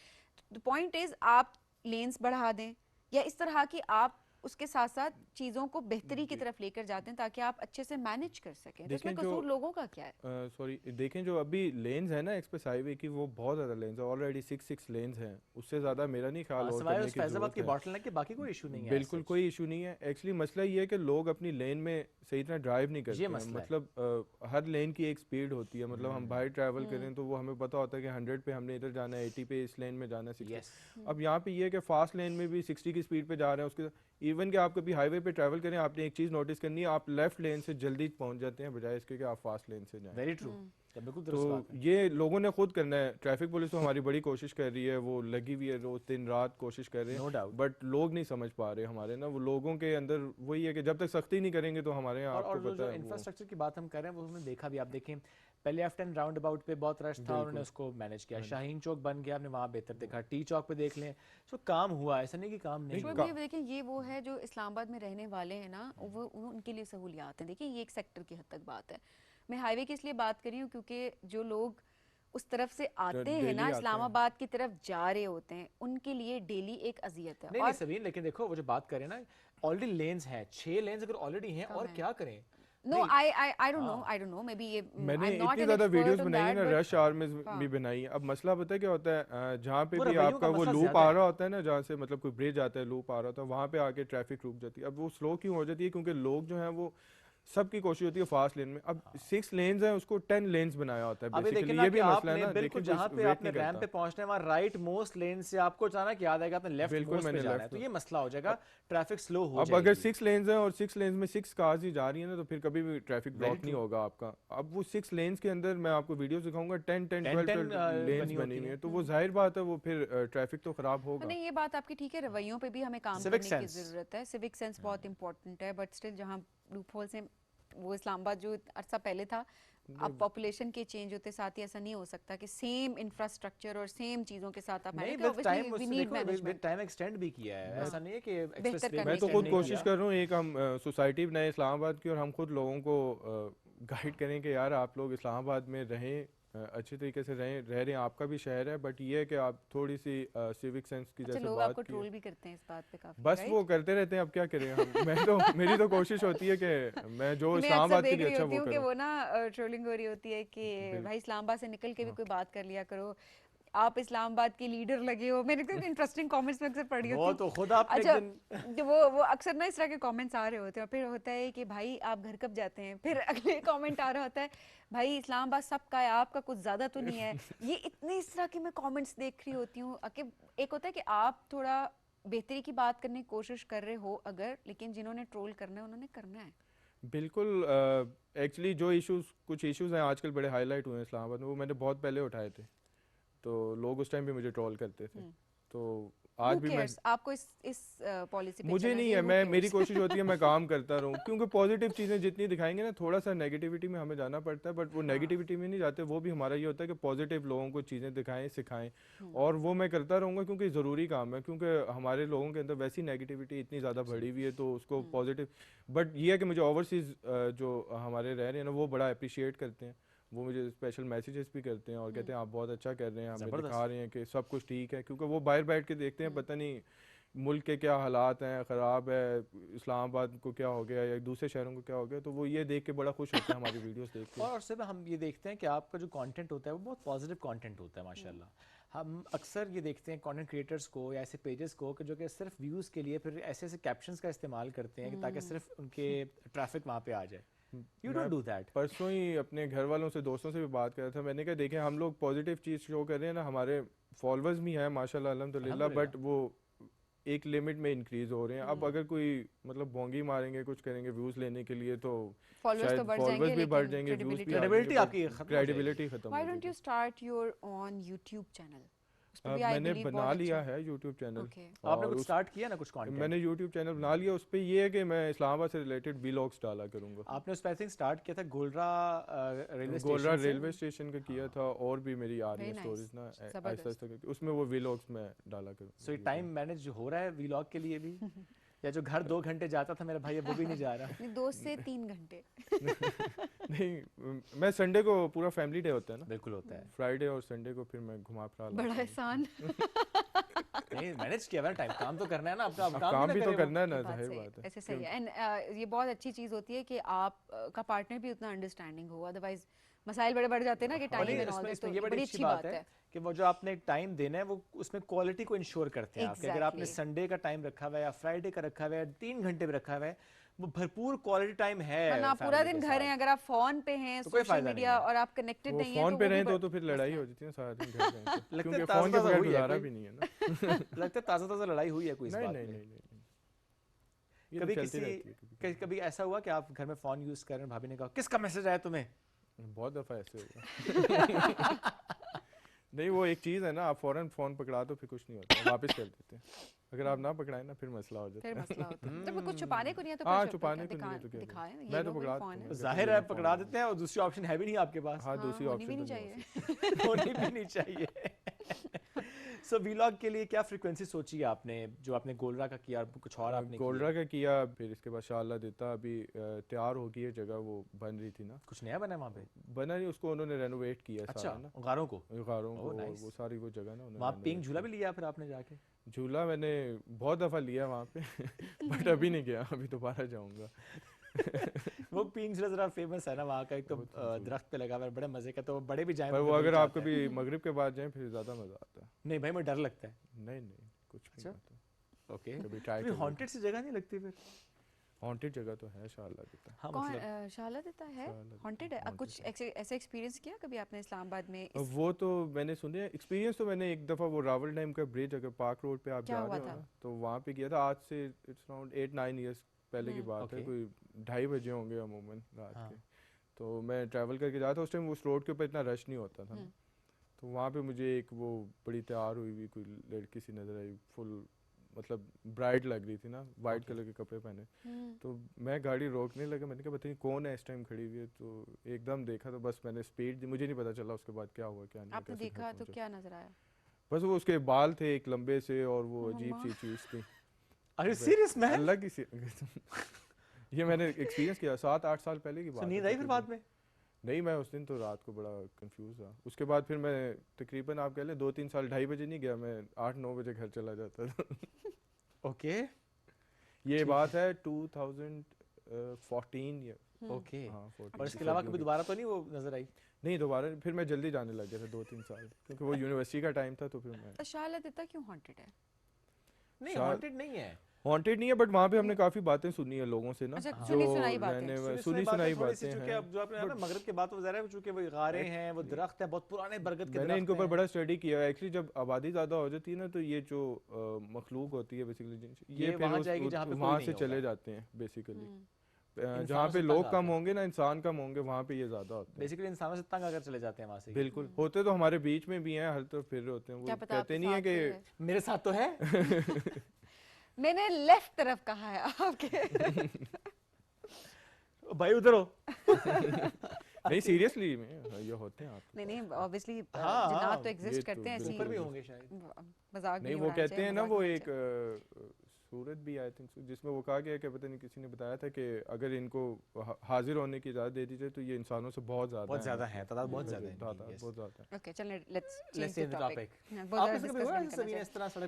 द पॉइंट इज आप लेन्स बढ़ा दें, या इस तरह की आप उसके साथ साथ चीज़ों को बेहतरी की तरफ लेकर जाते हैं ताकि आप अच्छे से मैनेज कर सकें। तो इसमें कसूर लोगों का क्या है? सॉरी, देखें जो अभी लेन्स है ना एक्सप्रेस हाईवे की, वो बहुत ज़्यादा लेन्स है, ऑलरेडी 6 लेन्स हैं, उससे ज़्यादा मेरा नहीं ख्याल और करने की ज़रूरत है। बॉटलनेक के बाकी कोई इशू नहीं है, बिल्कुल कोई इशू नहीं है। एक्चुअली मसला ये है कि लोग अपनी लेन में सही तरह ड्राइव नहीं करते हैं। मतलब हर लेन की एक स्पीड होती है, मतलब हम बाहर ट्रैवल करें तो वो हमें पता होता है कि 100 पे हमने इधर जाना है, 80 पे इस लेन में जाना है, 60। अब यहाँ पे ये है कि फास्ट लेन में भी 60 की स्पीड पे जा रहे हैं, उसके इवन कि आप कभी हाईवे पे ट्रैवल करें, आपने एक चीज़ नोटिस करनी है, आप लेफ्ट लेन से जल्दी पहुंच जाते हैं बजाय इसके कि आप फास्ट लेन से जाएं। Very true. तो ये लोगों ने खुद करना है। ट्रैफिक पुलिस तो हमारी बड़ी कोशिश कर रही है, वो लगी हुई है, रोज दिन रात कोशिश कर रहे हैं, नो डाउट, बट लोग नहीं समझ पा रहे हमारे ना। वो लोगों के अंदर वही है कि जब तक सख्ती नहीं करेंगे तो हमारे यहाँ आपको पता है इंफ्रास्ट्रक्चर की बात हम कर रहे हैं, वो हमने देखा भी, आप देखें पहले F10 राउंड अबाउट पे बहुत रश था, उन्होंने उसको मैनेज किया, शाहीन चौक बन गया, आपने वहाँ बेहतर देखा, टी चौक पे देख लें, तो काम हुआ, ऐसा नहीं कि काम नहीं हुआ। देखिए ये वो है जो इस्लामाबाद में रहने वाले हैं ना, वो उनके लिए सहूलियात हैं। देखिए ये एक सेक्टर की हद तक बात है। मैं हाईवे की इसलिए बात कर रही हूँ क्योंकि जो लोग उस तरफ से आते हैं ना, इस्लामाबाद की तरफ जा रहे होते हैं, उनके लिए डेली एक अजियत है। नहीं सबीन, लेकिन देखो वो जो बात करें ना, ऑलरेडी लेन्स हैं, 6 लेन्स अगर ऑलरेडी हैं, और क्या करें? No, I don't know, maybe ये मैंने इतनी ज़्यादा वीडियोस बनाई है ना, रश आवर में भी बनाई है। अब मसला पता है क्या होता है, जहाँ पे भी आपका वो लूप आ रहा होता है ना, जहाँ से मतलब कोई ब्रिज आता है, लूप आ रहा होता है, वहाँ पे आके ट्रैफिक रुक जाती है। अब वो स्लो क्यों हो जाती है? क्योंकि लोग जो हैं वो सबकी कोशिश होती है फास्ट लेन में। अब 6 लेन्स हैं, उसको 10 लेन्स बनाया होता है बेसिकली। ये भी मसला है ना, बिल्कुल जहां पे आपने रैंप पे पहुंचना है, वहां राइट मोस्ट लेन से आपको अचानक याद आएगा आपने लेफ्ट मोस्ट पे जाना है, तो ये मसला हो जाएगा, ट्रैफिक स्लो हो जाएगा। अब अगर 6 लेन्स हैं और 6 लेन्स में 6 कार्स ही जा रही है ना, तो फिर कभी भी ट्रैफिक ब्लॉक नहीं होगा आपका। अब वो 6 लेन्स के अंदर मैं आपको वीडियोस दिखाऊंगा, 10-12 लेन्स बनी हुई है, तो वो जाहिर बात है वो फिर ट्रैफिक तो खराब होगा। नहीं ये बात आपकी ठीक है, रवैयों पे भी हमें काम करने की जरूरत है, सिविक सेंस बहुत इंपॉर्टेंट है, बट स्टिल जहाँ लूप होल्स हैं, वो इस्लामाबाद जो अरसा पहले था, अब पॉपुलेशन के चेंज होते साथ ही ऐसा नहीं हो सकता कि सेम इंफ्रास्ट्रक्चर और सेम चीजों के साथ आप टाइम एक्सटेंड भी किया है, ऐसा नहीं है कि एक्सप्रेस। मैं तो खुद कोशिश कर रहा हूँ, एक हम सोसाइटी बनाए इस्लामाबाद की, और हम खुद लोगों को गाइड करें कि यार आप लोग इस्लामाबाद में रहें, अच्छे तरीके से रह रहे हैं, आपका भी शहर है, बट ये है कि आप थोड़ी सी सिविक सेंस की जैसे लोग आपको ट्रोल भी करते हैं इस बात पे काफी, बस वो करते रहते हैं, अब क्या करें हम। मैं तो मेरी तो कोशिश होती है कि मैं जो इस्लामाबाद के लिए अच्छा वो करूं। वो ना ट्रोलिंग हो रही होती है कि भाई इस्लामाबाद से निकल के भी कोई बात कर लिया करो, आप इस्लामाबाद के लीडर लगे हो। मैंने तो इंटरेस्टिंग कमेंट्स में अक्सर पढ़ी होती है, तो खुद आपने अच्छा वो अक्सर ना इस तरह के कमेंट्स आ रहे होते हैं, फिर होता है कि भाई आप घर कब जाते हैं, फिर अगले कमेंट आ रहा होता है भाई इस्लामाबाद सबका है, आपका कुछ ज्यादा तो नहीं है। ये इतने इस तरह के मैं कमेंट्स देख रही होती हूँ कि एक होता है कि आप थोड़ा बेहतरी की बात करने की कोशिश कर रहे हो अगर, लेकिन जिन्होंने ट्रोल करना है उन्होंने करना है। बिल्कुल। एक्चुअली जो कुछ इश्यूज हैं आजकल बड़े हाईलाइट हुए हैं इस्लामाबाद में, वो मैंने बहुत पहले उठाए थे, तो लोग उस टाइम भी मुझे ट्रोल करते थे। तो आज भी मैं आपको इस पॉलिसी पे मुझे नहीं है, मैं मेरी कोशिश होती है मैं काम करता रहूं, क्योंकि पॉजिटिव चीज़ें जितनी दिखाएंगे ना, थोड़ा सा नेगेटिविटी में हमें जाना पड़ता है, बट वो नेगेटिविटी में नहीं जाते, वो भी हमारा ये होता है कि पॉजिटिव लोगों को चीज़ें दिखाएं, सिखाएं, और वो मैं करता रहूँगा क्योंकि ज़रूरी काम है, क्योंकि हमारे लोगों के अंदर वैसी नेगेटिविटी इतनी ज़्यादा बढ़ी हुई है, तो उसको पॉजिटिव। बट ये है कि मुझे ओवरसीज़ जो हमारे रह रहे हैं ना, वो बड़ा अप्रिशिएट करते हैं, वो मुझे स्पेशल मैसेजेस भी करते हैं और कहते हैं आप बहुत अच्छा कर रहे हैं, हमें दिखा रहे हैं कि सब कुछ ठीक है, क्योंकि वो बाहर बैठ के देखते हैं, पता नहीं मुल्क के क्या हालात हैं, ख़राब है, इस्लामाबाद को क्या हो गया या दूसरे शहरों को क्या हो गया, तो वो ये देख के बड़ा खुश होते हैं हमारी वीडियोस देख के। और सिर्फ हम ये देखते हैं कि आपका जो कंटेंट होता है वो बहुत पॉजिटिव कंटेंट होता है माशाल्लाह। हम अक्सर ये देखते हैं कंटेंट क्रिएटर्स को या ऐसे पेजेस को कि जो कि सिर्फ व्यूज़ के लिए फिर ऐसे ऐसे कैप्शंस का इस्तेमाल करते हैं कि ताकि सिर्फ उनके ट्रैफिक वहाँ पे आ जाए। You don't do that. परसों ही अपने घर वालों से, दोस्तों से भी बात कर रहा था, मैंने कहा देखें हम लोग पॉजिटिव चीज़ शो कर रहे हैं ना, हमारे फॉलोअर्स भी हैं माशाल्लाह अल्हम्दुलिल्लाह, बट वो एक लिमिट में इंक्रीज हो रहे हैं। अब अगर कोई मतलब बोंगी मारेंगे, कुछ करेंगे व्यूज लेने के लिए, तो फॉलोअर्स भी बढ़ जाएंगे, क्रेडिबिलिटी आपकी खत्म। Why don't you start your own YouTube channel? मैंने बना लिया है YouTube चैनल। आपने कुछ स्टार्ट किया ना कुछ कंटेंट? मैंने YouTube चैनल बना लिया, उस पे ये है कि मैं इस्लामाबाद से रिलेटेड व्लॉग्स डाला करूंगा। आपने उस पे आई थिंक स्टार्ट किया था गोलरा रेलवे स्टेशन का किया था, और भी मेरी आ रही है स्टोरीज ना ऐसा, उसमें वो व्लॉग्स में डाला करूंगा। सो टाइम मैनेज हो रहा है व्लॉग के लिए भी? या जो घर 2 घंटे जाता था मेरा भाई वो भी नहीं जा रहा? 2 से 3 घंटे नहीं, मैं संडे को पूरा फैमिली डे होता है ना। बिल्कुल होता है। फ्राइडे और संडे को फिर मैं घुमा फिरा बड़ा एहसान। नहीं मैनेज किया है, टाइम काम तो करना है ना, आपका काम भी तो करना है ना, जाहिर बात है। ऐसे सही है। एंड ये बहुत अच्छी चीज होती है कि आप का पार्टनर भी उतना अंडरस्टैंडिंग हो, अदरवाइज मसाइल बड़े बढ़ जाते हैं ना कि टाइम एंड ऑल दिस, तो ये बड़ी अच्छी बात है कि वो जो आपने टाइम देना है वो उसमें क्वालिटी को इंश्योर करते हैं आप। अगर आपने संडे का टाइम रखा हुआ है या फ्राइडे का रखा हुआ है, 3 घंटे भी रखा हुआ है, वो भरपूर क्वालिटी टाइम है। वरना पूरा दिन घर हैं, अगर आप फोन पे हैं, सोशल मीडिया और आप कनेक्टेड नहीं हैं, फोन पे रहें तो फिर लड़ाई हो जाती है सारा दिन घर में, क्योंकि फोन के बगैर गुजारा भी नहीं है ना। लगता है ताज़ा लड़ाई हुई है कोई इस बात पे? नहीं। कभी ऐसा हुआ कि आप घर में फोन यूज कर रहे हैं, भाभी ने कहा किसका मैसेज आया तुम्हें? बहुत दफा ऐसे हुआ। नहीं, वो एक चीज है ना, आप फौरन फोन पकड़ा तो फिर कुछ नहीं होता, वापस कर देते हैं। अगर आप ना पकड़ाए ना फिर मसला हो जाता है। फिर मसला होता है। जब कुछ छुपाने को नहीं है तो हाँ, छुपाने को नहीं है तो दिखाएं, मैं तो पकड़ा, जाहिर है पकड़ा देते हैं, और दूसरी ऑप्शन है भी नहीं आपके पास। हाँ, दूसरी ऑप्शन नहीं चाहिए, होनी भी नहीं चाहिए। सो व्लॉग के लिए क्या फ्रीक्वेंसी सोची है आपने? जो आपने गोलरा का किया, कुछ और आपने गोलरा का किया, फिर इसके बाद शाह देता अभी तैयार हो गई है जगह, वो बन रही थी ना। कुछ नया बना वहाँ पे? बना नहीं, उसको उन्होंने रेनोवेट किया। अच्छा, गारों को वो सारी वो जगह ना, वहाँ पिंक झूला भी लिया फिर आपने जाके? झूला मैंने बहुत दफा लिया वहाँ पे बट अभी नहीं गया, अभी दोबारा जाऊंगा। वो पिंक झूला जरा फेमस है ना वहाँ का, एक तो दरख्त पे लगा हुआ है, बड़े मजे का, तो बड़े भी जाए। पर वो अगर आप कभी मगरिब के बाद जाएं फिर ज्यादा मजा आता है। नहीं भाई, मुझे डर लगता है। नहीं कुछ नहीं आता। ओके, कभी ट्राई। हॉन्टेड सी जगह नहीं लगती फिर? हॉन्टेड जगह तो है शाला देता। हाँ, कौन शाला देता है हॉन्टेड है? कुछ ऐसे एक्सपीरियंस किया कभी आपने इस्लामाबाद में? वो तो मैंने सुने एक्सपीरियंस, तो मैंने एक दफा वो रावल डैम का ब्रिज, अगर पार्क रोड पे आप जा रहे हो ना, तो वहाँ पे किया था। आज से इट्स अराउंड 8-9 ईयर्स पहले की बात है, कोई 2:30 बजे होंगे अमूमन रात के। तो मैं ट्रैवल करके जाता, उस टाइम उस रोड के ऊपर इतना रश नहीं होता था, तो वहाँ पे मुझे एक वो बड़ी तैयार हुई हुई कोई लड़की सी नजर आई, फुल मतलब ब्राइट लग रही थी ना, वाइट कलर के कपड़े पहने। तो मैं गाड़ी रोकने लगा, मैंने कहा बताइए कौन है इस टाइम खड़ी हुई है, तो एकदम देखा तो बस मैंने स्पीड दी, मुझे नहीं पता चला उसके बाद क्या हुआ क्या नहीं। आपने देखा तो क्या नजर आया? बस वो उसके बाल थे एक लंबे से, और वो अजीब सी चीज थी। अरे सीरियस मैन? अलग ही ये मैंने एक्सपीरियंस किया 7-8 साल पहले की बात। नींद आई फिर बाद में? नहीं, मैं उस दिन तो रात को बड़ा कंफ्यूज था। उसके बाद फिर मैं तकरीबन आप कह लें 2-3 साल 2:30 बजे नहीं गया, मैं 8-9 बजे घर चला जाता था। ओके, ये बात है 2014 या ओके। हाँ, और इसके अलावा कभी दोबारा तो नहीं वो नजर आई? नहीं, दोबारा फिर मैं जल्दी जाने लग गया था 2-3 साल, क्योंकि वो यूनिवर्सिटी का टाइम था। तो फिर मैं शाला देता क्यों हॉन्टेड है? नहीं, हॉन्टेड नहीं है, हॉन्टेड नहीं है, बट वहाँ पे हमने काफी बातें सुनी है लोगों से ना। अच्छा, सुनी सुनाई बातें हैं। अब जो आपने मगरिब के बाद ज़रा चूंकि वो गारे हैं, वो दरख्त है, बहुत पुराने बरगद के। मैंने इनके ऊपर बड़ा स्टडी किया है एक्चुअली। जब आबादी ज्यादा हो जाती है ना, तो ये जो मखलूक होती है बेसिकली, ये फिर वहाँ से चले जाते हैं बेसिकली। जहाँ पे लोग कम होंगे ना, इंसान कम होंगे, वहाँ पे ये ज्यादा होता है। बेसिकली इंसानों से तंग अगर चले जाते हैं वहाँ से। बिल्कुल, होते तो हमारे बीच में भी हैं, हर तरफ फिर रहे होते हैं, वो कहते नहीं है कि मेरे साथ तो है। मैंने लेफ्ट तरफ कहा है आपके। भाई उधर हो। नहीं सीरियसली में ये होते हैं आप। नहीं ऑब्वियसली जिन्नात तो एग्जिस्ट करते हैं, ऐसे ऊपर भी होंगे शायद, मजाक नहीं वो कहते हैं ना, वो एक सूरत भी आई थिंक जिसमें वो कहा गया कि पता नहीं किसी ने बताया था कि अगर इनको हाजिर होने की इजाजत दे दी जाए तो ये इंसानों से बहुत ज्यादा है, तादाद बहुत ज्यादा है। ओके चलें, let's change the topic.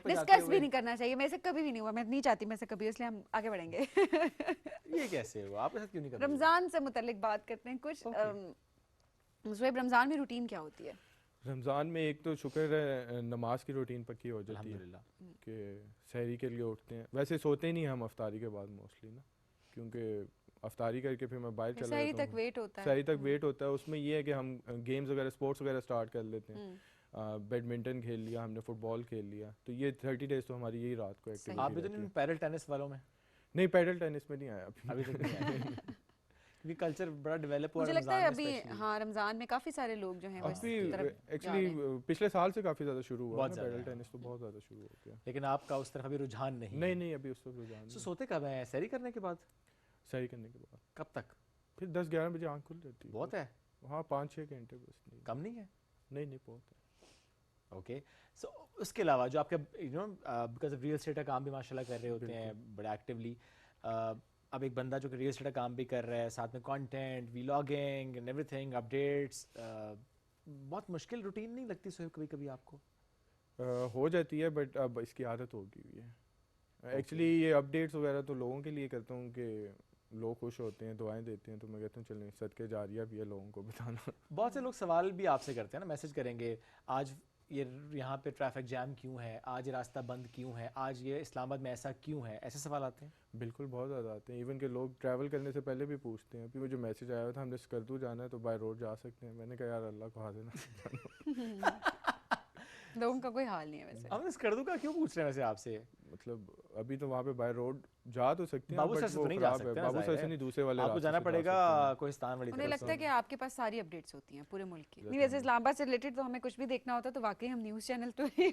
Discuss भी नहीं करना चाहिए, मेरे से कभी भी नहीं हुआ, मैं नहीं चाहती मेरे से कभी, इसलिए हम आगे बढ़ेंगे। ये कैसे हुआ, आपके साथ क्यों नहीं कर? रमजान से मुतालिक बात करते हैं कुछ। ज़ुहैब, रमजान में रूटीन क्या होती है? रमज़ान में एक तो शुक्र है नमाज की रूटीन पक्की हो जाती है कि सहरी के लिए उठते हैं। वैसे सोते नहीं हम अफ्तारी के बाद मोस्टली ना, क्योंकि अफ्तारी करके फिर मैं बाहर चला जाता हूँ, सहरी तक वेट होता है। उसमें ये है कि हम गेम्स वगैरह स्पोर्ट्स वगैरह स्टार्ट कर लेते हैं। बैडमिंटन खेल लिया हमने, फुटबॉल खेल लिया, तो ये 30 डेज तो हमारी यही रात को एक्टिविटी। आप भी तो पैडल टेनिस वालों में? नहीं, पैडल टेनिस में नहीं आया अभी तक नहीं आया। क्योंकि कल्चर बड़ा डेवलप हुआ मुझे लगता है अभी। हाँ, रमजान में काफी सारे लोग जो हैं अभी एक्चुअली पिछले साल से काफी ज्यादा शुरू हुआ है पैडल टेनिस, तो बहुत ज्यादा शुरू हो गया। लेकिन आपका उस तरफ अभी रुझान नहीं? नहीं अभी उस तरफ रुझान नहीं। सोते कब हैं? सहरी करने के बाद? सहरी करने के बाद। कब तक? फिर 10-11 बजे आंख खुल जाती है। बहुत है? हाँ, 5-6 घंटे बस। कम नहीं है? नहीं बहुत है। ओके, सो उसके अलावा जो आपके बिकॉज ऑफ रियल एस्टेट का काम भी माशाल्लाह कर रहे होते हैं बड़े एक्टिवली, अब एक बंदा जो कि रियल एस्टेट का काम भी कर रहा है, साथ में content, vlogging and everything, updates, बहुत मुश्किल रूटीन नहीं लगती सोहेब कभी कभी आपको? हो जाती है, बट अब इसकी आदत हो गई हुई है। एक्चुअली ये अपडेट्स वगैरह तो लोगों के लिए करता हूँ कि लोग खुश होते हैं, दुआएं देते हैं, तो मैं कहता हूँ चलें सदके जारिया भी है लोगों को बताना। बहुत से लोग सवाल भी आपसे करते हैं ना, मैसेज करेंगे, आज ये यहाँ पे ट्रैफिक जैम क्यों है, आज ये रास्ता बंद क्यों है, आज ये इस्लामाबाद में ऐसा क्यों है, ऐसे सवाल आते हैं? बिल्कुल, बहुत ज़्यादा आते हैं। इवन के लोग ट्रैवल करने से पहले भी पूछते हैं। अभी मुझे मैसेज आया था, हमने स्कर्दू जाना है तो बाय रोड जा सकते हैं। मैंने कहा यार अल्लाह को हाजिर ना। लोगों का कोई हाल नहीं है वैसे। हम स्कर्दू का क्यों पूछ रहे हैं वैसे आपसे? मतलब अभी तो वहाँ पे बाय रोड जा तो सकते हैं, बाबू सर से तो नहीं जा सकते, बाबू सर से नहीं, दूसरे वाले आपको जाना पड़ेगा कोहिस्तान वाली तरफ। उन्हें लगता है कि आपके पास सारी अपडेट्स होती हैं पूरे मुल्क की। नहीं, वैसे इस्लामाबाद से रिलेटेड तो हमें कुछ भी देखना होता है तो वाकई हम न्यूज़ चैनल तो नहीं,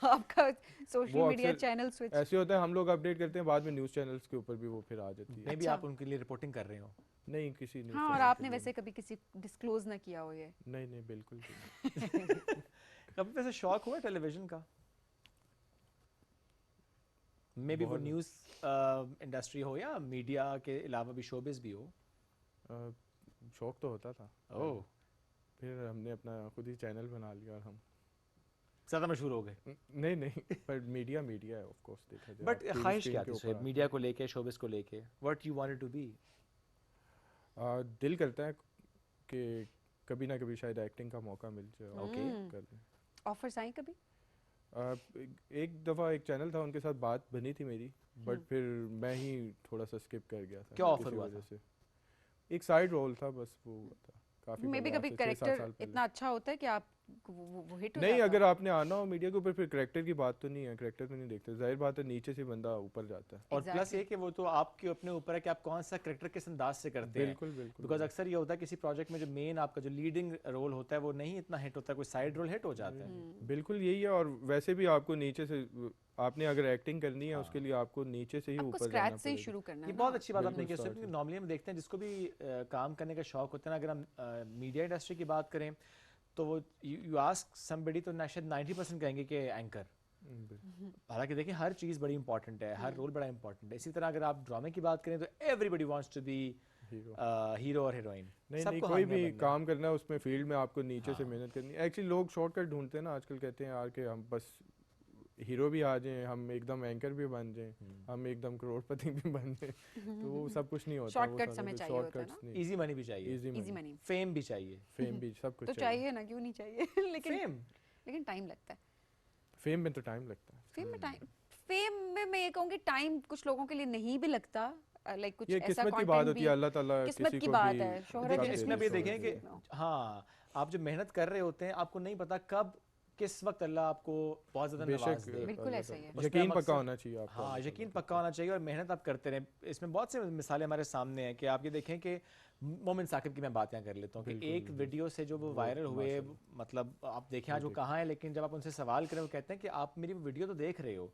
आपका सोशल मीडिया चैनल स्विच ऐसे होता है, हम लोग अपडेट करते हैं, बाद में न्यूज़ चैनल्स के ऊपर भी वो फिर आ जाती है। मे बी आप उनके लिए रिपोर्टिंग कर रहे हो? नहीं, किसी ने। हाँ, और आपने वैसे कभी किसी डिस्क्लोज ना किया हो ये? नहीं बिल्कुल नहीं। कभी वैसे शौक हुआ टेलीविजन का? मे बी वो न्यूज़ इंडस्ट्री हो या मीडिया के अलावा भी शोबिज़ भी हो? शौक तो होता था। ओह, फिर हमने अपना खुद ही चैनल बना लिया और हम ज़्यादा मशहूर हो गए। नहीं पर मीडिया है ऑफ कोर्स, देखा जाए। बट ख्वाहिश क्या थी मीडिया को लेके, शोबिज़ को लेके? What you wanted to be? दिल करता है कि कभी ना कभी शायद एक्टिंग का मौका मिल जाए। ओके, कर दें। ऑफर्स आई कभी? एक दफ़ा एक चैनल था, उनके साथ बात बनी थी मेरी, बट फिर मैं ही थोड़ा सा स्किप कर गया था। क्या ऑफर हुआ था? एक साइड रोल था बस, वो हुआ था। काफी मे बी कभी कैरेक्टर इतना अच्छा होता है कि आप वो हिट हो नहीं, अगर आपने आना हो मीडिया के ऊपर, फिर कैरेक्टर की बात तो नहीं है, कैरेक्टर तो नहीं देखते, जाहिर बात है नीचे से बंदा ऊपर जाता है। और प्लस ये कि वो तो आपके अपने ऊपर है कि आप कौन सा कैरेक्टर किस अंदाज से करते हैं। बिल्कुल बिकॉज अक्सर ये होता है किसी प्रोजेक्ट में जो मेन आपका जो लीडिंग रोल होता है वो नहीं इतना हिट होता है, कोई साइड रोल हिट हो जाता है। बिल्कुल यही है, और वैसे भी आपको नीचे से, आपने अगर एक्टिंग करनी है उसके लिए आपको नीचे से ही ऊपर जाना से शुरू करना है। ये बहुत अच्छी बात आपने की। क्योंकि नॉर्मली हम देखते हैं जिसको भी काम करने का शौक होता है ना, अगर हम मीडिया इंडस्ट्री की बात करें तो वो यू आस्क समबडी तो शायद 90% कहेंगे कि एंकर। हालांकि देखिए हर चीज़ बड़ी इंपॉर्टेंट है, हर रोल बड़ा इंपॉर्टेंट है। इसी तरह अगर आप ड्रामे की बात करें तो everybody wants to be hero और हीरोइन। नहीं, कोई भी काम करना है उसमें फील्ड में आपको नीचे से मेहनत करनी है। एक्चुअली लोग शॉर्टकट ढूंढते हैं ना आजकल, कहते हैं यार कि हम बस हीरो भी आ जाएं, हम एकदम एंकर भी बन जाएं, हम एकदम करोड़पति भी बन जाएं, तो वो सब कुछ नहीं होता। शॉर्टकट्स हमें चाहिए होता है ना, इजी मनी भी चाहिए, इजी मनी, फेम भी चाहिए, फेम भी सब कुछ तो चाहिए ना, क्यों नहीं चाहिए? लेकिन टाइम लगता है। फेम में तो टाइम लगता है। फेम में मैं ये कहूँगी टाइम कुछ लोगों के लिए नहीं भी लगता, लाइक कुछ ऐसा किस्मत की बात होती है, अल्लाह ताला किस्मत की बात है, शोहरत इसमें भी देखें कि हाँ आप जो मेहनत कर रहे होते हैं आपको नहीं पता कब किस वक्त अल्लाह आपको बहुत ज्यादा नवाज दे। बिल्कुल ऐसा ही है। यकीन पक्का होना चाहिए आपको। हाँ, यकीन पक्का होना चाहिए और मेहनत आप करते रहें। इसमें बहुत सी मिसालें हमारे सामने हैं कि आप ये देखें कि मोमिन साकिब की मैं बात यहाँ कर लेता हूँ कि एक वीडियो से जो वो वायरल हुए, मतलब आप देखें आज वो कहाँ है, लेकिन जब आप उनसे सवाल करें वो कहते हैं कि आप मेरी वीडियो तो देख रहे हो,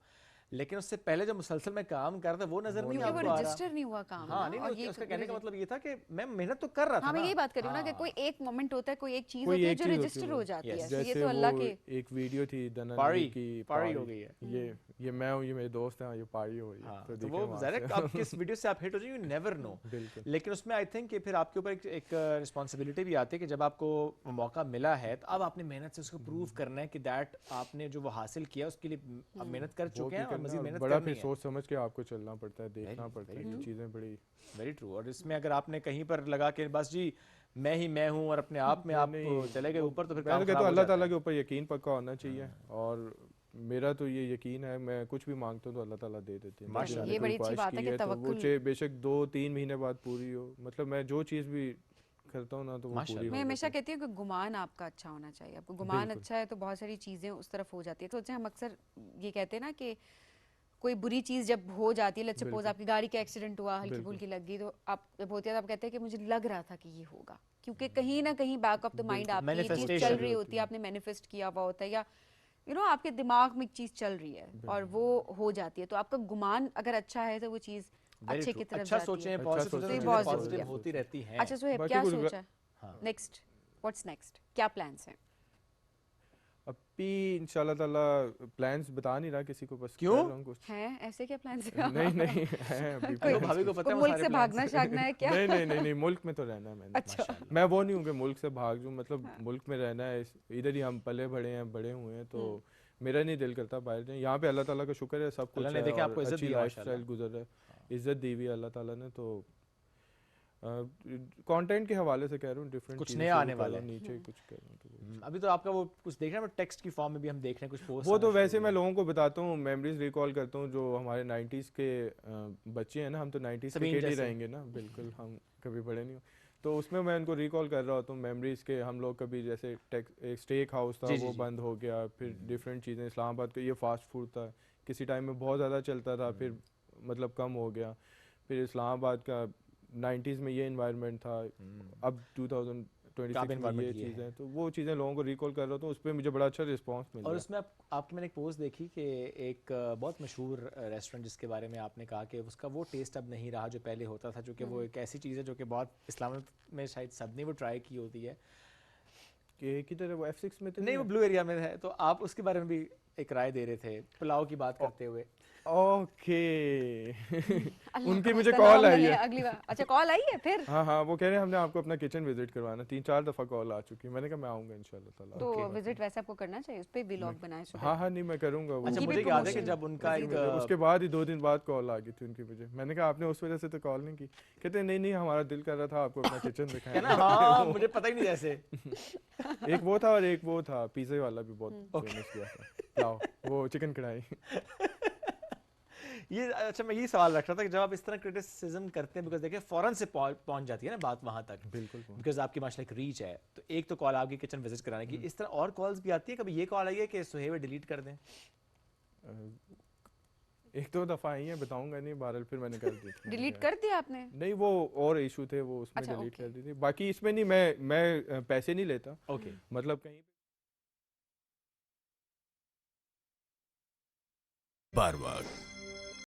लेकिन उससे पहले जो मुसलसल मैं काम कर रहा था वो नजर नहीं आपको आ रहा। रजिस्टर नहीं हुआ काम। हाँ, नहीं, उसका कहने का मतलब ये था कि मैं मेहनत तो कर रहा था। हाँ, मैं यही बात कर रही हूँ ना कि कोई एक मोमेंट होता है, कोई एक चीज होती है जो रजिस्टर हो जाती है। ये तो अल्लाह के। एक वीडियो थी पारी की, पारी हो गई है। ये मैं हूँ, ये मेरे दोस्त हैं, ये पारी हो गई है। तो वो ज़ाहिर आप किस वीडियो से आप हिट हो जाए, यू नेवर नो। लेकिन उसमें आई थिंक कि फिर आपके ऊपर एक रिस्पॉन्सिबिलिटी भी आती है कि जब आपको मौका मिला है तो अब आपने मेहनत से उसको प्रूव करना है कि दैट आपने जो वो हासिल किया उसके लिए आप मेहनत कर चुके हैं और मजीद मेहनत करनी है। सोच समझ के आपको चलना पड़ता है, देखना पड़ता है, ये चीजें बड़ी वेरी ट्रू। और इसमें अगर आपने कहीं पर लगा के बस जी मैं हूँ और अपने आप में आप चले गए ऊपर, तो फिर काम खराब हो अल्लाह जाता ताला के ऊपर यकीन पक्का होना चाहिए। और मेरा तो ये यकीन है, मैं कुछ भी मांगता हूँ तो अल्लाह ताला दे देते हैं। ये बड़ी अच्छी बात है कि तवक्कुल, बेशक 2-3 महीने बाद पूरी हो, मतलब मैं जो चीज़ भी करता हूँ ना तो वो पूरी हो। मैं हमेशा कहती हूँ कि गुमान आपका अच्छा होना चाहिए। आपको गुमान अच्छा है तो बहुत सारी चीज़ें उस तरफ हो जाती है। तो हम अक्सर ये कहते हैं ना कि कोई बुरी चीज़ जब हो जाती है, लेट्स सपोज आपकी गाड़ी का एक्सीडेंट हुआ, हल्की फुल्की लग गई, तो आप जब होती है तो आप कहते हैं कि मुझे लग रहा था कि ये होगा, क्योंकि कहीं ना कहीं बैक ऑफ द माइंड आपकी चीज़ चल रही होती है, आपने मैनिफेस्ट किया हुआ होता है, या आपके दिमाग में एक चीज़ चल रही है और वो हो जाती है। तो आपका गुमान अगर अच्छा है तो वो चीज़ अच्छे की तरफ अच्छा जाती सोचें, है। पॉजिटिव होती रहती हैं। अच्छा सुहेब, क्या सोचा है नेक्स्ट? What's next? क्या प्लान्स हैं? अभी इंशाल्लाह ताला प्लान्स बता नहीं रहा किसी को, बस क्यों हैं ऐसे क्या प्लान्स हैं? नहीं है अभी। भाभी को पता है मुल्क से भागना शागना है क्या? नहीं, मुल्क में तो रहना है मैंने। अच्छा, मैं वो नहीं हूँ कि मुल्क से भाग जाऊँ, मतलब मुल्क में रहना है, इधर ही हम पले बड़े हैं, बड़े हुए हैं, तो मेरा नहीं दिल करता बाहर जाए। यहाँ पे अल्लाह ताला का शुक्र है, सब कुछ है, अच्छी लाइफस्टाइल गुजर रहा है, इज्जत दी हुई है अल्लाह ताला ने। तो कंटेंट के हवाले से कह रहा हूँ, डिफरेंट कुछ नया आने वाला है, नीचे कुछ कह रहा हूँ। अभी तो आपका वो कुछ देख रहे हैं, टेक्स्ट की फॉर्म में भी हम देख रहे हैं कुछ पोस्ट। वो तो वैसे मैं लोगों को बताता हूँ, मेमोरीज रिकॉल करता हूँ, जो हमारे 90s के बच्चे हैं ना, हम तो 90s के किड ही रहेंगे ना, बिल्कुल हम कभी बड़े नहीं हो, तो उसमें मैं उनको रिकॉल कर रहा होता हूँ मेमोरीज के। हम लोग कभी जैसे एक स्टेक हाउस था, वो बंद हो गया, फिर डिफरेंट चीज़ें, इस्लामाबाद का ये फास्ट फूड था, किसी टाइम में बहुत ज़्यादा चलता था, फिर मतलब कम हो गया, फिर इस्लामाबाद का 90s में ये एनवायरनमेंट था, अब 2026 में ये चीज़ें हैं, तो वो चीज़ें लोगों को रिकॉल कर रहा था, उस पर मुझे बड़ा अच्छा रिस्पांस मिला। और उसमें आपकी मैंने एक पोस्ट देखी कि एक बहुत मशहूर रेस्टोरेंट जिसके बारे में आपने कहा कि उसका वो टेस्ट अब नहीं रहा जो पहले होता था, जो कि वो एक ऐसी चीज़ है जो कि बहुत इस्लाम में शायद सबने वो ट्राई की होती है कि किधर वो F6 में तो नहीं, वो ब्लू एरिया में है, तो आप उसके बारे में भी एक राय दे रहे थे पुलाव की बात करते हुए। ओके उनकी मुझे कॉल आई है अगली बार। अच्छा, कॉल आई है फिर? हाँ, वो कह रहे हैं हमने आपको अपना किचन विजिट करवाना, 3-4 दफा कॉल आ चुकी है। मैंने कहा मैं आऊंगा इंशाल्लाह ताला। तो विजिट वैसे आपको करना चाहिए, उस पे व्लॉग बनाए। हाँ, नहीं मैं करूंगा। अच्छा, मुझे याद है कि जब उनका उसके बाद ही 2 दिन बाद कॉल आ गई थी उनकी मुझे, मैंने कहा आपने उस वजह से तो कॉल नहीं की। कहते नहीं हमारा दिल कर रहा था आपको अपना किचन दिखाएं। मुझे पता ही नहीं जैसे। एक वो था और एक वो था पिज़्ज़ा वाला भी बहुत फेमस किया था, वो चिकन कढ़ाई। ये अच्छा, मैं ये सवाल रख रहा था कि जब आप इस तरह क्रिटिसिज्म करते हैं, बिकॉज देखिए फौरन से पहुंच जाती है ना बात वहां तक, बिल्कुल, बिकॉज आपकी माशाल्लाह एक रीच है, तो एक तो कॉल आपकी किचन विजिट कराने की, इस तरह और कॉल्स भी आती है? कभी ये कॉल आई है कि सुहेब डिलीट कर दें? 1-2 दफा आई है, बताऊंगा नहीं, बहरहाल फिर मैंने कर दी। डिलीट कर दिया आपने? नहीं, वो और इशू थे, वो उसमें डिलीट कर दी थी। बाकी इसमें नहीं, मैं पैसे नहीं लेता, मतलब कहीं बार